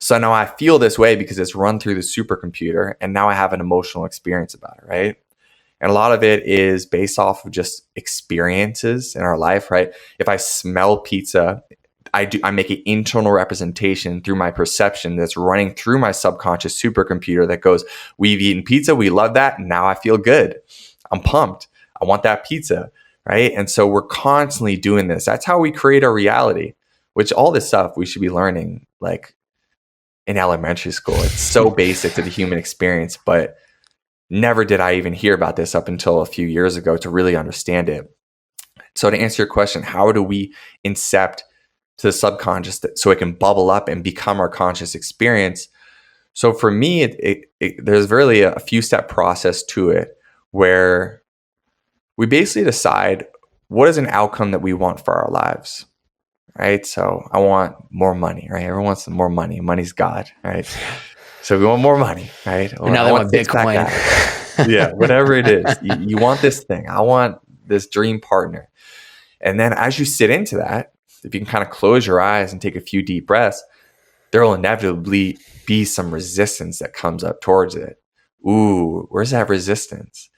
so now I feel this way because it's run through the supercomputer, and now I have an emotional experience about it, right? And a lot of it is based off of just experiences in our life, right? If I smell pizza, I make an internal representation through my perception that's running through my subconscious supercomputer that goes, we've eaten pizza, we love that, and now I feel good. I'm pumped. I want that pizza, right? And so we're constantly doing this. That's how we create our reality, which all this stuff we should be learning like in elementary school. It's so basic to the human experience, but never did I even hear about this up until a few years ago to really understand it. So to answer your question, how do we incept to the subconscious so it can bubble up and become our conscious experience? So for me, there's really a few-step process to it, where we basically decide what is an outcome that we want for our lives, right? So I want more money, right? Everyone wants more money. Money's God, right? So we want more money, right? Or now they want Bitcoin. Yeah, whatever it is. You want this thing. I want this dream partner. And then as you sit into that, if you can kind of close your eyes and take a few deep breaths, there will inevitably be some resistance that comes up towards it. Ooh, where's that resistance?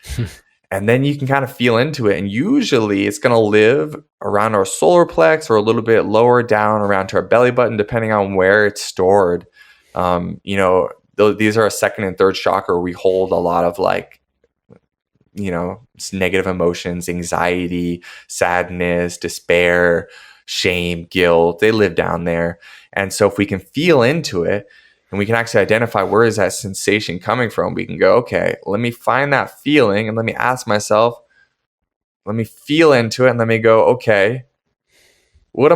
And then you can kind of feel into it. And usually it's going to live around our solar plex or a little bit lower down around to our belly button, depending on where it's stored. These are a second and third chakra where we hold a lot of negative emotions, anxiety, sadness, despair, shame, guilt. They live down there. And so if we can feel into it, and we can actually identify where is that sensation coming from, we can go, okay, let me find that feeling and let me ask myself, let me feel into it and let me go, okay, what's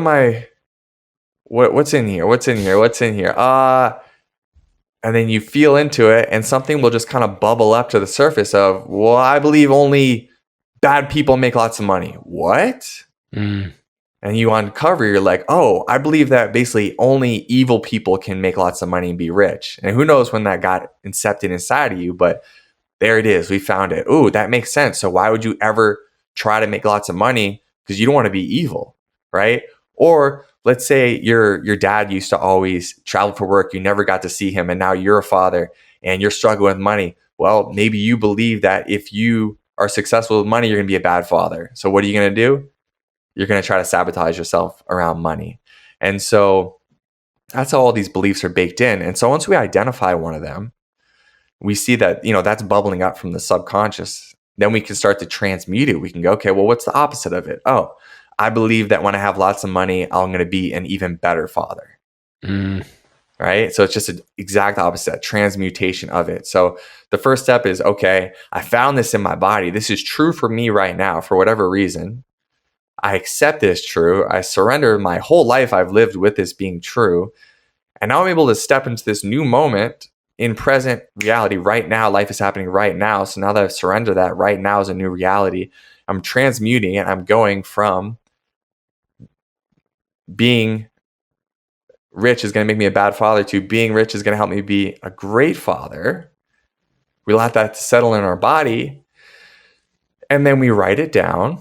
in here? What's in here? And then you feel into it and something will just kind of bubble up to the surface of, well, I believe only bad people make lots of money. What? and you uncover, you're like, oh, I believe that basically only evil people can make lots of money and be rich. And who knows when that got incepted inside of you, but there it is. We found it. Oh, that makes sense. So why would you ever try to make lots of money? Because you don't want to be evil, right? Or let's say your dad used to always travel for work. You never got to see him, and now you're a father and you're struggling with money. Well, maybe you believe that if you are successful with money, you're going to be a bad father. So what are you going to do? You're going to try to sabotage yourself around money. And so that's how all these beliefs are baked in. And so once we identify one of them, we see that, that's bubbling up from the subconscious. Then we can start to transmute it. We can go, okay, well, what's the opposite of it? Oh, I believe that when I have lots of money, I'm going to be an even better father. Right? So it's just an exact opposite, transmutation of it. So the first step is, okay, I found this in my body. This is true for me right now for whatever reason. I accept it as true. I surrender. My whole life I've lived with this being true. And now I'm able to step into this new moment in present reality right now. Life is happening right now. So now that I've surrendered that, right now is a new reality. I'm transmuting it. I'm going from being rich is going to make me a bad father to being rich is going to help me be a great father. We let that settle in our body. And then we write it down.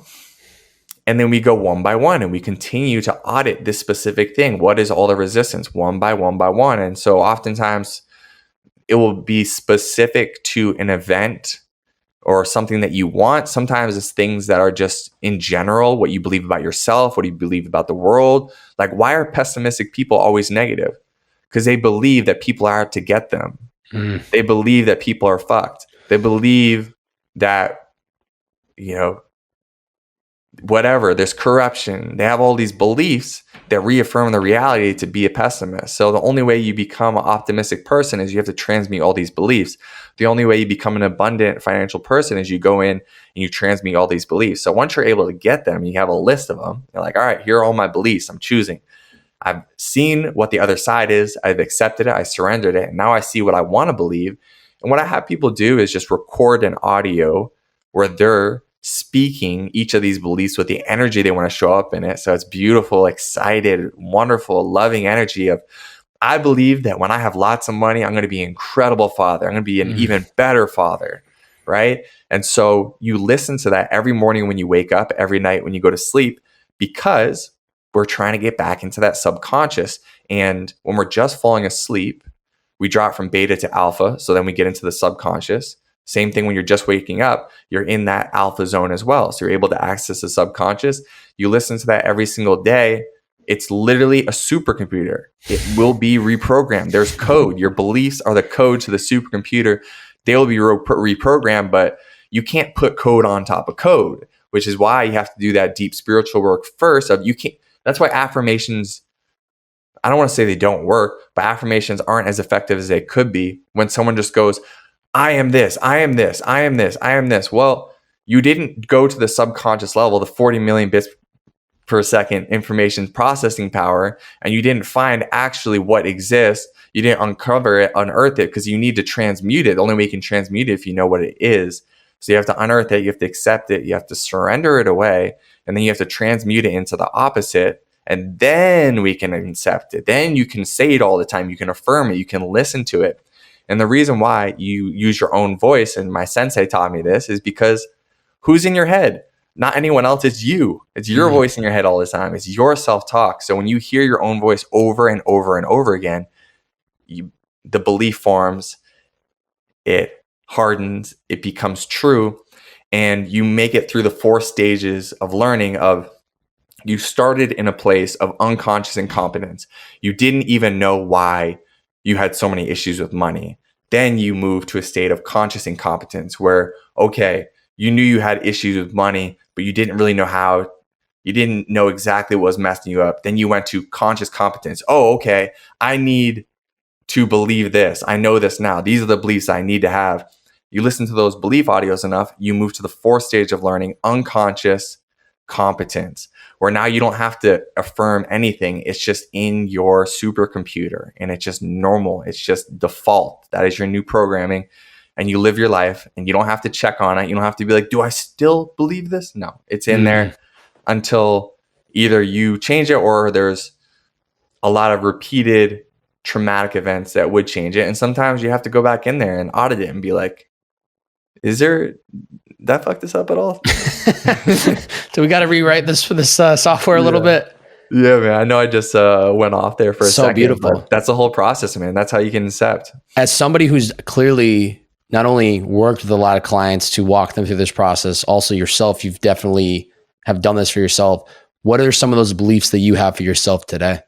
And then we go one by one and we continue to audit this specific thing. What is all the resistance? One by one by one. And so oftentimes it will be specific to an event or something that you want. Sometimes it's things that are just in general, what you believe about yourself, what you believe about the world. Like, why are pessimistic people always negative? Because they believe that people are out to get them. They believe that people are fucked. They believe that, whatever, there's corruption. They have all these beliefs that reaffirm the reality to be a pessimist. So the only way you become an optimistic person is you have to transmute all these beliefs. The only way you become an abundant financial person is you go in and you transmute all these beliefs. So once you're able to get them, you have a list of them. You're like, all right, here are all my beliefs. I'm choosing. I've seen what the other side is. I've accepted it. I surrendered it. And now I see what I want to believe. And what I have people do is just record an audio where they're speaking each of these beliefs with the energy they want to show up in it. So it's beautiful, excited, wonderful, loving energy of, I believe that when I have lots of money, I'm going to be an incredible father. I'm going to be an even better father, right? And so you listen to that every morning when you wake up, every night when you go to sleep, because we're trying to get back into that subconscious. And when we're just falling asleep, we drop from beta to alpha. So then we get into the subconscious. Same thing when you're just waking up, you're in that alpha zone as well. So you're able to access the subconscious. You listen to that every single day. It's literally a supercomputer. It will be reprogrammed. There's code. Your beliefs are the code to the supercomputer. They will be reprogrammed, but you can't put code on top of code, which is why you have to do that deep spiritual work first. That's why affirmations, I don't want to say they don't work, but affirmations aren't as effective as they could be when someone just goes, I am this, I am this, I am this, I am this. Well, you didn't go to the subconscious level, the 40 million bits per second information processing power, and you didn't find actually what exists. You didn't uncover it, unearth it, because you need to transmute it. The only way you can transmute it if you know what it is. So you have to unearth it, you have to accept it, you have to surrender it away, and then you have to transmute it into the opposite, and then we can accept it. Then you can say it all the time, you can affirm it, you can listen to it. And the reason why you use your own voice, and my sensei taught me this, is because who's in your head? Not anyone else, it's you. It's your voice in your head all the time. It's your self-talk. So when you hear your own voice over and over and over again, the belief forms, it hardens, it becomes true, and you make it through the 4 stages of learning of, you started in a place of unconscious incompetence. You didn't even know why you had so many issues with money. Then you move to a state of conscious incompetence where, okay, you knew you had issues with money, but you didn't really know how. You didn't know exactly what was messing you up. Then you went to conscious competence. Oh, okay, I need to believe this. I know this now. These are the beliefs I need to have. You listen to those belief audios enough, you move to the 4th stage of learning, unconscious competence, where now you don't have to affirm anything. It's just in your supercomputer, and it's just normal. It's just default. That is your new programming, and you live your life, and you don't have to check on it. You don't have to be like, do I still believe this? No, it's in there until either you change it or there's a lot of repeated traumatic events that would change it. And sometimes you have to go back in there and audit it and be like, did that fuck this up at all? Do we got to rewrite this for this software a little bit? Yeah, man. I know I just went off there for a second. So beautiful. But that's the whole process, man. That's how you can incept. As somebody who's clearly not only worked with a lot of clients to walk them through this process, also yourself, you've definitely have done this for yourself. What are some of those beliefs that you have for yourself today?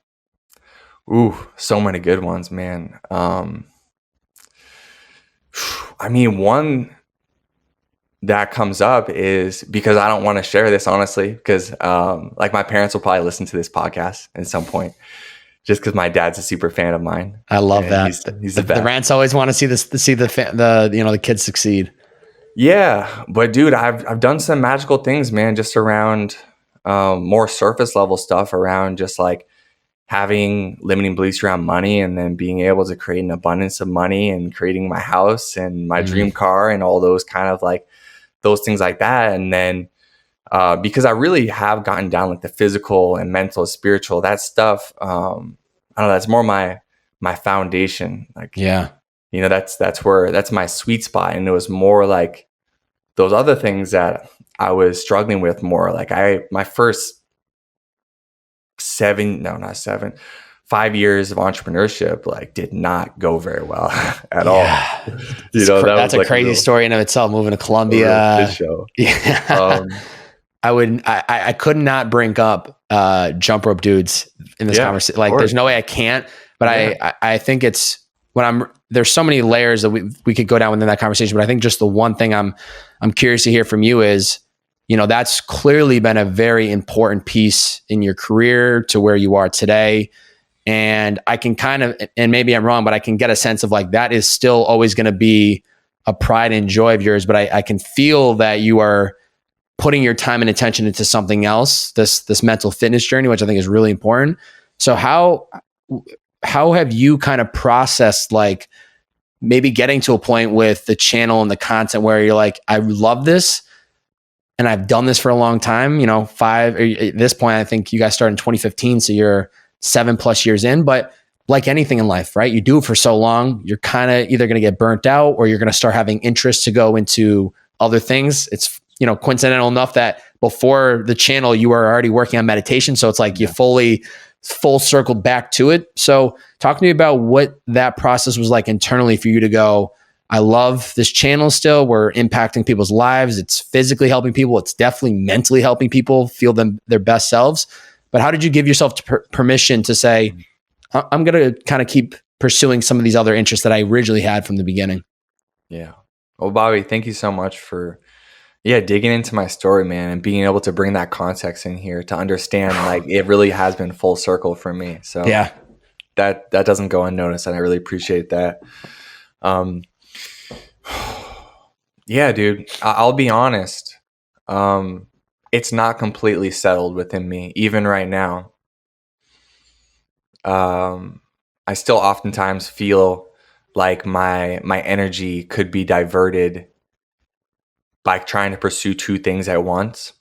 Ooh, so many good ones, man. I mean, one that comes up is because I don't want to share this, honestly, because like my parents will probably listen to this podcast at some point, just because my dad's a super fan of mine. I love that. He's the best. The rants always want to see the kids succeed. Yeah, but dude, I've done some magical things, man, just around more surface level stuff around just like having limiting beliefs around money, and then being able to create an abundance of money and creating my house and my dream car and all those kind of like those things like that. And then because I really have gotten down like the physical and mental, spiritual, that stuff. I don't know, that's more my foundation. Like, yeah, you know, that's my sweet spot. And it was more like those other things that I was struggling with more. Like my first 5 years of entrepreneurship like did not go very well at all. You know, that's a crazy story in of itself, moving to Colombia. Yeah. I could not bring up jump rope dudes in this conversation. Like there's no way I can't, but I think it's there's so many layers that we could go down within that conversation. But I think just the one thing I'm curious to hear from you is, you know, that's clearly been a very important piece in your career to where you are today. And I can kind of, and maybe I'm wrong, but I can get a sense of like, that is still always going to be a pride and joy of yours. But I can feel that you are putting your time and attention into something else, this mental fitness journey, which I think is really important. So how have you kind of processed like maybe getting to a point with the channel and the content where you're like, I love this, and I've done this for a long time, you know, at this point, I think you guys started in 2015. So you're 7+ years in, but like anything in life, right? You do it for so long, you're kind of either going to get burnt out or you're going to start having interest to go into other things. It's, you know, coincidental enough that before the channel, you were already working on meditation. So it's like you full circled back to it. So talk to me about what that process was like internally for you to go, I love this channel still. We're impacting people's lives. It's physically helping people. It's definitely mentally helping people feel their best selves. But how did you give yourself permission to say, I'm going to kind of keep pursuing some of these other interests that I originally had from the beginning? Yeah. Well, Bobby, thank you so much for digging into my story, man, and being able to bring that context in here to understand like it really has been full circle for me. So yeah, that doesn't go unnoticed, and I really appreciate that. Yeah, dude, I'll be honest. It's not completely settled within me, even right now. I still oftentimes feel like my energy could be diverted by trying to pursue two things at once.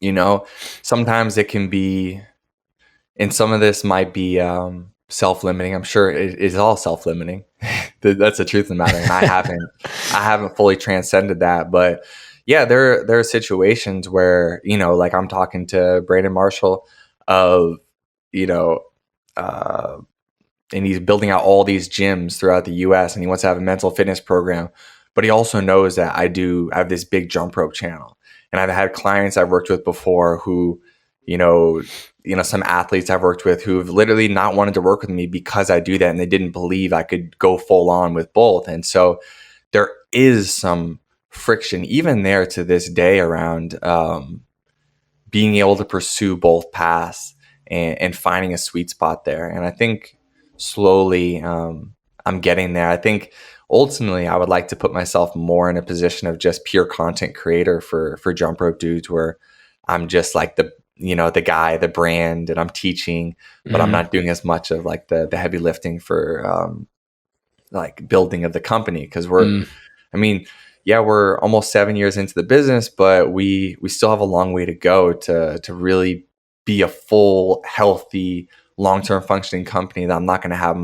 You know, sometimes it can be, and some of this might be self-limiting. I'm sure it is all self-limiting. That's the truth of the matter. And I haven't fully transcended that. But yeah, there are situations where, you know, like I'm talking to Brandon Marshall of, you know, and he's building out all these gyms throughout the US, and he wants to have a mental fitness program. But he also knows that I have this big jump rope channel. And I've had clients I've worked with before who, you know, some athletes I've worked with who've literally not wanted to work with me because I do that, and they didn't believe I could go full on with both. And so there is some friction even there to this day around being able to pursue both paths and finding a sweet spot there. And I think slowly I'm getting there. I think ultimately I would like to put myself more in a position of just pure content creator for jump rope dudes, where I'm just like the guy, the brand, and I'm teaching, but I'm not doing as much of like the heavy lifting for like building of the company. Cause we're almost 7 years into the business, but we still have a long way to go to really be a full, healthy, long-term functioning company that I'm not going to have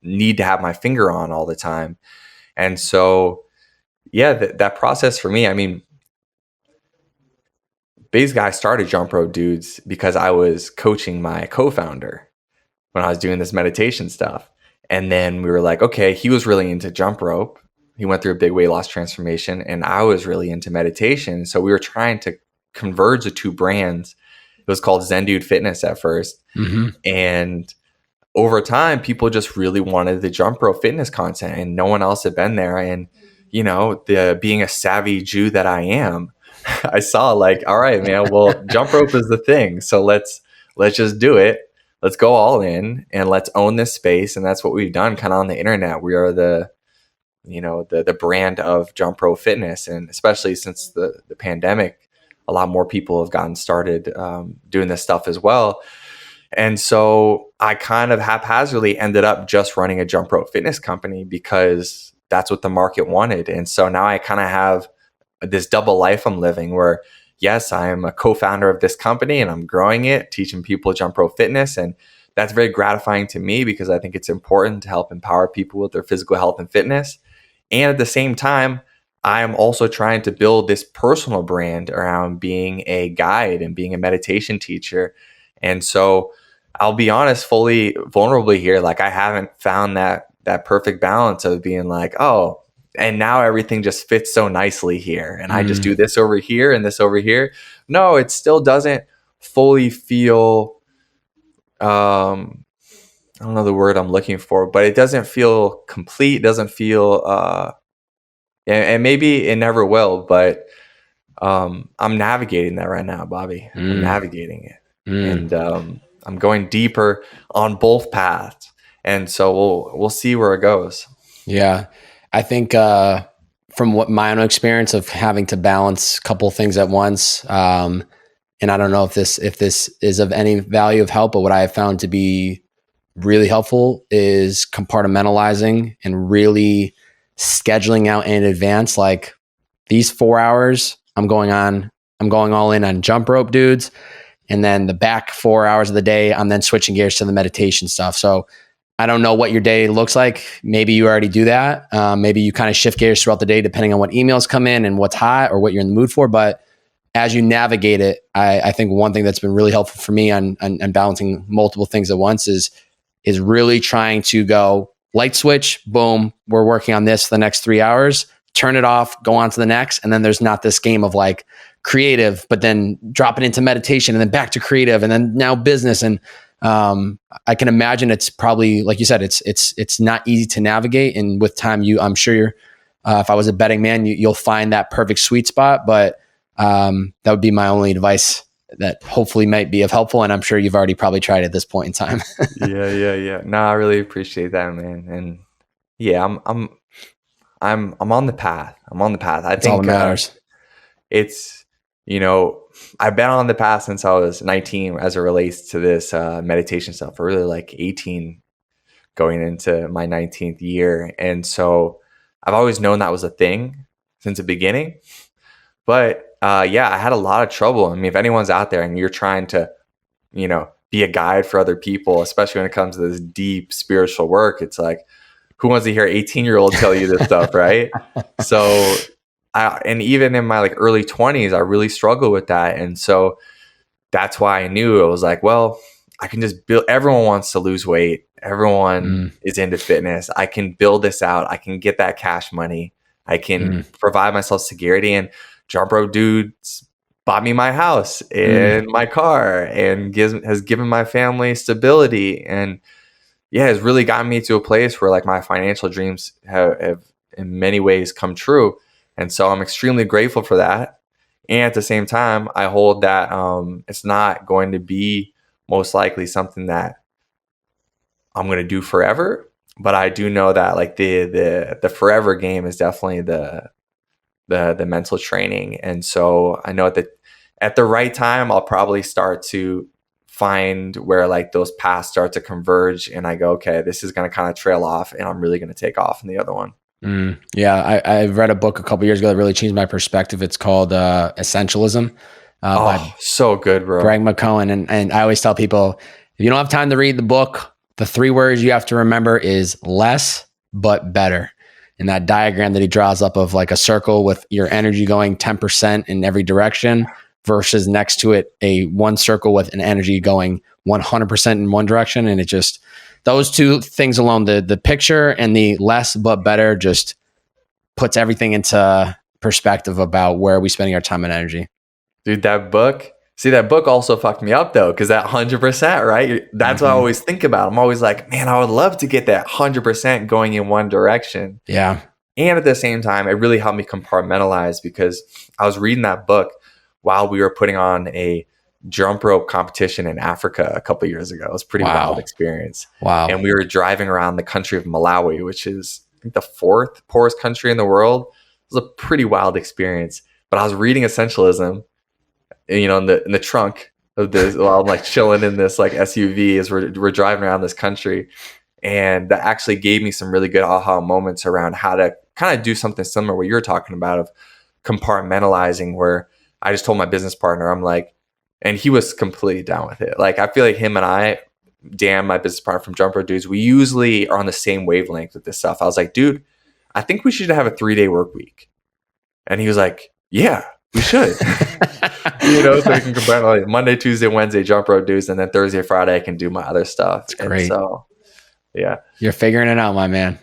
need to have my finger on all the time. And so, yeah, that process for me, I mean, basically I started Jump Rope Dudes because I was coaching my co-founder when I was doing this meditation stuff. And then we were like, okay, he was really into jump rope. He went through a big weight loss transformation, and I was really into meditation. So we were trying to converge the two brands. It was called Zen Dude Fitness at first. Mm-hmm. And over time, people just really wanted the jump rope fitness content, and no one else had been there. And, you know, being a savvy Jew that I am, I saw like, all right, man, well, jump rope is the thing. So let's just do it. Let's go all in and let's own this space. And that's what we've done kind of on the internet. We are the brand of jump rope fitness. And especially since the pandemic, a lot more people have gotten started doing this stuff as well. And so I kind of haphazardly ended up just running a jump rope fitness company because that's what the market wanted. And so now I kind of have this double life I'm living where, yes, I am a co-founder of this company and I'm growing it, teaching people jump rope fitness. And that's very gratifying to me because I think it's important to help empower people with their physical health and fitness. And at the same time, I am also trying to build this personal brand around being a guide and being a meditation teacher. And so I'll be honest, fully vulnerably here, like I haven't found that perfect balance of being like, oh, and now everything just fits so nicely here. And I just do this over here and this over here. No, it still doesn't fully feel, I don't know the word I'm looking for, but it doesn't feel complete. It doesn't feel, and maybe it never will, but I'm navigating that right now, Bobby. I'm navigating it. And I'm going deeper on both paths. And so we'll see where it goes. Yeah. I think from what my own experience of having to balance a couple things at once, and I don't know if this is of any value of help, but what I have found to be really helpful is compartmentalizing and really scheduling out in advance. Like these 4 hours, I'm going all in on jump rope dudes, and then the back 4 hours of the day, I'm then switching gears to the meditation stuff. So I don't know what your day looks like. Maybe you already do that. Maybe you kind of shift gears throughout the day depending on what emails come in and what's hot or what you're in the mood for. But as you navigate it, I think one thing that's been really helpful for me on balancing multiple things at once is really trying to go light switch, boom, we're working on this for the next 3 hours, turn it off, go on to the next. And then there's not this game of like creative, but then drop it into meditation and then back to creative and then now business. And I can imagine it's probably, like you said, it's not easy to navigate. And with time, I'm sure if I was a betting man, you'll find that perfect sweet spot. But that would be my only advice that hopefully might be of helpful. And I'm sure you've already probably tried at this point in time. Yeah. No, I really appreciate that, man. And yeah, I'm on the path. I think all that matters. It's, I've been on the path since I was 19 as it relates to this meditation stuff, or really like 18 going into my 19th year. And so I've always known that was a thing since the beginning. But yeah, I had a lot of trouble. I mean, if anyone's out there and you're trying to, be a guide for other people, especially when it comes to this deep spiritual work, it's like, who wants to hear 18-year-old tell you this stuff, right? So and even in my like early 20s, I really struggled with that. And so that's why I knew it was like, well, I can just build, everyone wants to lose weight. Everyone is into fitness. I can build this out. I can get that cash money. I can provide myself security. And Jump Rope Dudes bought me my house and my car and has given my family stability. And yeah, it's really gotten me to a place where like my financial dreams have in many ways come true. And so I'm extremely grateful for that. And at the same time, I hold that it's not going to be most likely something that I'm going to do forever. But I do know that like the forever game is definitely the mental training. And so I know that at the right time, I'll probably start to find where like those paths start to converge. And I go, okay, this is going to kind of trail off and I'm really going to take off in the other one. Yeah, I read a book a couple years ago that really changed my perspective. It's called Essentialism. by so good, bro. Greg McKeown. And I always tell people, if you don't have time to read the book, the 3 words you have to remember is less, but better. And that diagram that he draws up of like a circle with your energy going 10% in every direction versus next to it, one circle with an energy going 100% in one direction. And it just, those 2 things alone, the picture and the less, but better, just puts everything into perspective about where are we spending our time and energy. Dude, that book also fucked me up though, because that 100%, right? That's what I always think about. I'm always like, man, I would love to get that 100% going in one direction. Yeah. And at the same time, it really helped me compartmentalize, because I was reading that book while we were putting on a jump rope competition in Africa a couple of years ago. It was a pretty wild experience. Wow. And we were driving around the country of Malawi, which is, I think, the 4th poorest country in the world. It was a pretty wild experience. But I was reading Essentialism, in the trunk of this, while I'm like chilling in this like SUV as we're driving around this country. And that actually gave me some really good aha moments around how to kind of do something similar what you're talking about, of compartmentalizing, where I just told my business partner, I'm like, and he was completely down with it. Like, I feel like him and I, Dan, my business partner from Jump Rope Dudes, we usually are on the same wavelength with this stuff. I was like, dude, I think we should have a 3-day work week. And he was like, yeah, we should. So we can combine like Monday, Tuesday, Wednesday, Jump Rope Dudes, and then Thursday, Friday, I can do my other stuff. That's great. And so, yeah. You're figuring it out, my man.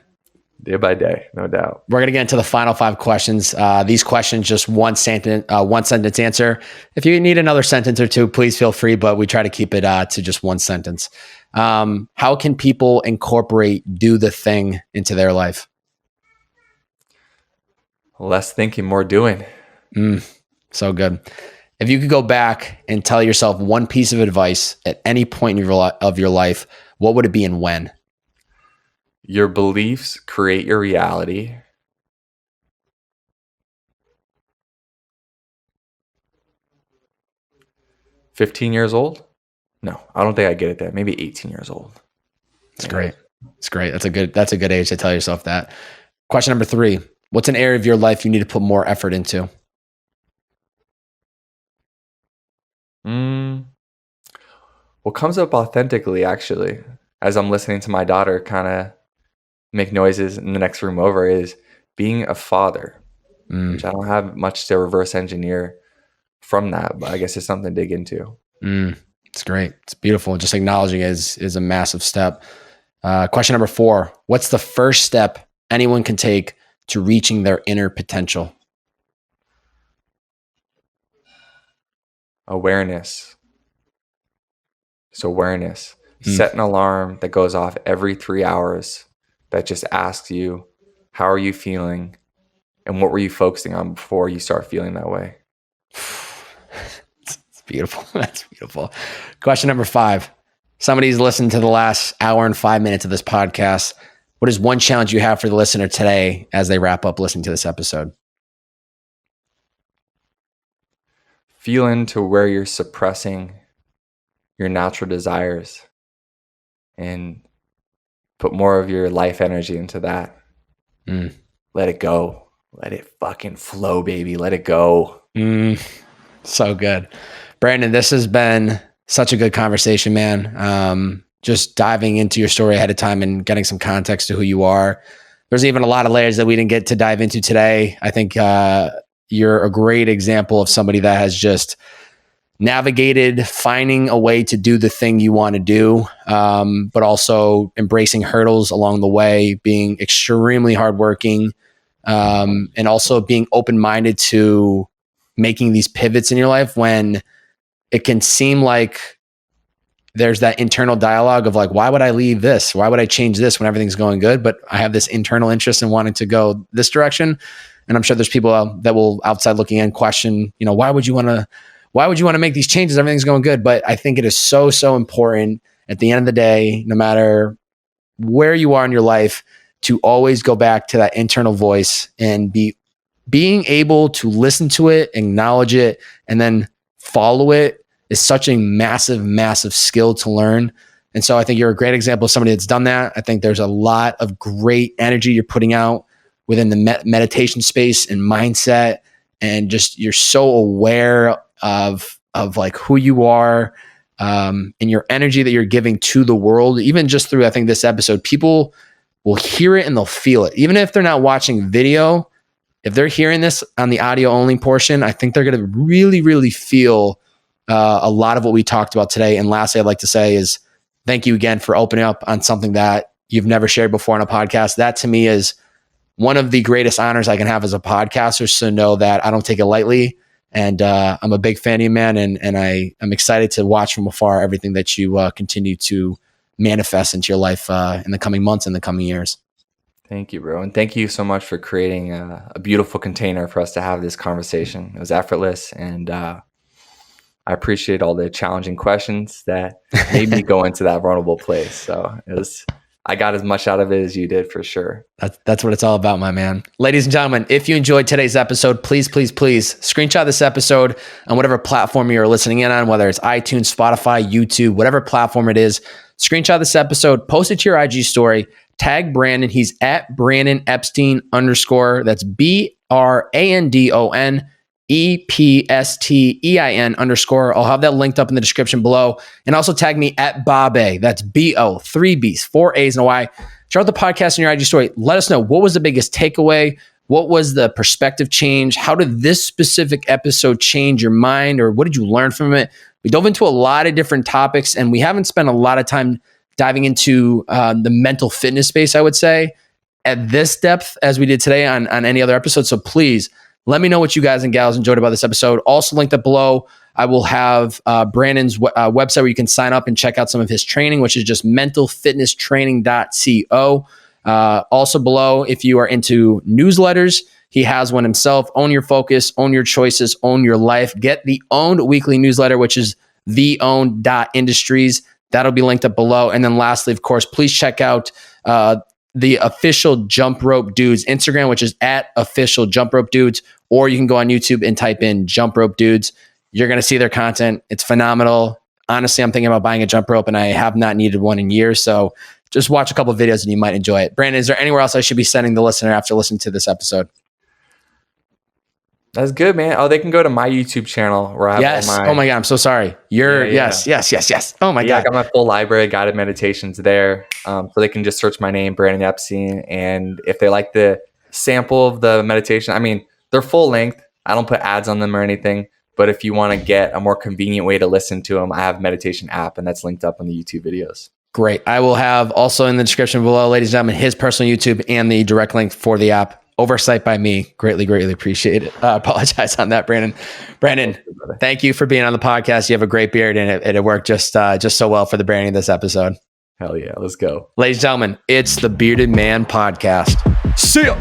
Day by day, no doubt. We're going to get into the final 5 questions. These questions, just one sentence answer. If you need another sentence or 2, please feel free, but we try to keep it to just one sentence. How can people incorporate do the thing into their life? Less thinking, more doing. So good. If you could go back and tell yourself one piece of advice at any point of your life, what would it be and when? Your beliefs create your reality. $15 old? No, I don't think I get it there. Maybe 18 years old. That's great. It's great. That's a good age to tell yourself that. Question number 3. What's an area of your life you need to put more effort into? What comes up authentically, actually, as I'm listening to my daughter kind of make noises in the next room over, is being a father, which I don't have much to reverse engineer from that, but I guess it's something to dig into. It's great. It's beautiful. Just acknowledging it is a massive step. Question number 4. What's the first step anyone can take to reaching their inner potential? Awareness. Just awareness. Set an alarm that goes off every 3 hours that just asks you, how are you feeling? And what were you focusing on before you start feeling that way? It's beautiful. That's beautiful. Question number 5. Somebody's listened to the last hour and 5 minutes of this podcast. What is one challenge you have for the listener today as they wrap up listening to this episode? Feel into where you're suppressing your natural desires and put more of your life energy into that. Let it go. Let it fucking flow, baby. Let it go. So good. Brandon, this has been such a good conversation, man. Just diving into your story ahead of time and getting some context to who you are. There's even a lot of layers that we didn't get to dive into today. I think you're a great example of somebody that has just navigated finding a way to do the thing you want to do, but also embracing hurdles along the way, being extremely hardworking, and also being open-minded to making these pivots in your life when it can seem like there's that internal dialogue of like, why would I leave this? Why would I change this when everything's going good? But I have this internal interest in wanting to go this direction. And I'm sure there's people that will outside looking in question, why would you want to make these changes? Everything's going good. But I think it is so, so important at the end of the day, no matter where you are in your life, to always go back to that internal voice and being able to listen to it, acknowledge it, and then follow it is such a massive, massive skill to learn. And so I think you're a great example of somebody that's done that. I think there's a lot of great energy you're putting out within the meditation space and mindset. And just, you're so aware of like who you are, and your energy that you're giving to the world, even just through, I think, this episode, people will hear it and they'll feel it. Even if they're not watching video, if they're hearing this on the audio only portion, I think they're going to really, really feel a lot of what we talked about today. And lastly, I'd like to say is thank you again for opening up on something that you've never shared before on a podcast. That to me is one of the greatest honors I can have as a podcaster. So know that I don't take it lightly. And I'm a big fan of you, man. And I'm excited to watch from afar everything that you continue to manifest into your life in the coming months and the coming years. Thank you, bro. And thank you so much for creating a beautiful container for us to have this conversation. It was effortless. And I appreciate all the challenging questions that made me go into that vulnerable place. So I got as much out of it as you did, for sure. That's what it's all about, my man. Ladies and gentlemen, if you enjoyed today's episode, please screenshot this episode on whatever platform you're listening in on, whether it's iTunes, Spotify, YouTube, whatever platform it is. Screenshot this episode, post it to your IG story, tag Brandon. He's at Brandon Epstein _. That's BRANDON EPSTEIN _. I'll have that linked up in the description below. And also tag me at Bobbbaaaay. That's BO, 3 B's, 4 A's and a Y. Share out the podcast in your IG story. Let us know, what was the biggest takeaway? What was the perspective change? How did this specific episode change your mind, or what did you learn from it? We dove into a lot of different topics, and we haven't spent a lot of time diving into the mental fitness space, I would say, at this depth as we did today on any other episode. So please let me know what you guys and gals enjoyed about this episode. Also linked up below, I will have Brandon's website where you can sign up and check out some of his training, which is just mentalfitnesstraining.co. Also below, if you are into newsletters, he has one himself. Own Your Focus, Own Your Choices, Own Your Life. Get the Owned weekly newsletter, which is theowned.industries. That'll be linked up below. And then lastly, of course, please check out the official Jump Rope Dudes Instagram, which is at official Jump Rope Dudes, or you can go on YouTube and type in Jump Rope Dudes. You're going to see their content. It's phenomenal. Honestly, I'm thinking about buying a jump rope, and I have not needed one in years. So just watch a couple of videos and you might enjoy it. Brandon, is there anywhere else I should be sending the listener after listening to this episode? That's good, man. Oh, they can go to my YouTube channel where I have all my... Oh my God, I'm so sorry. Yes. Oh my God. I got my full library of guided meditations there. So they can just search my name, Brandon Epstein. And if they like the sample of the meditation, I mean, they're full length. I don't put ads on them or anything. But if you want to get a more convenient way to listen to them, I have a meditation app, and that's linked up on the YouTube videos. Great. I will have also in the description below, ladies and gentlemen, his personal YouTube and the direct link for the app. Oversight by me. Greatly appreciate it. Apologize on that, Brandon. Brandon, thank you for being on the podcast. You have a great beard, and it worked just so well for the branding of this episode. Hell yeah. Let's go. Ladies and gentlemen, it's the Bearded Man Podcast. See ya.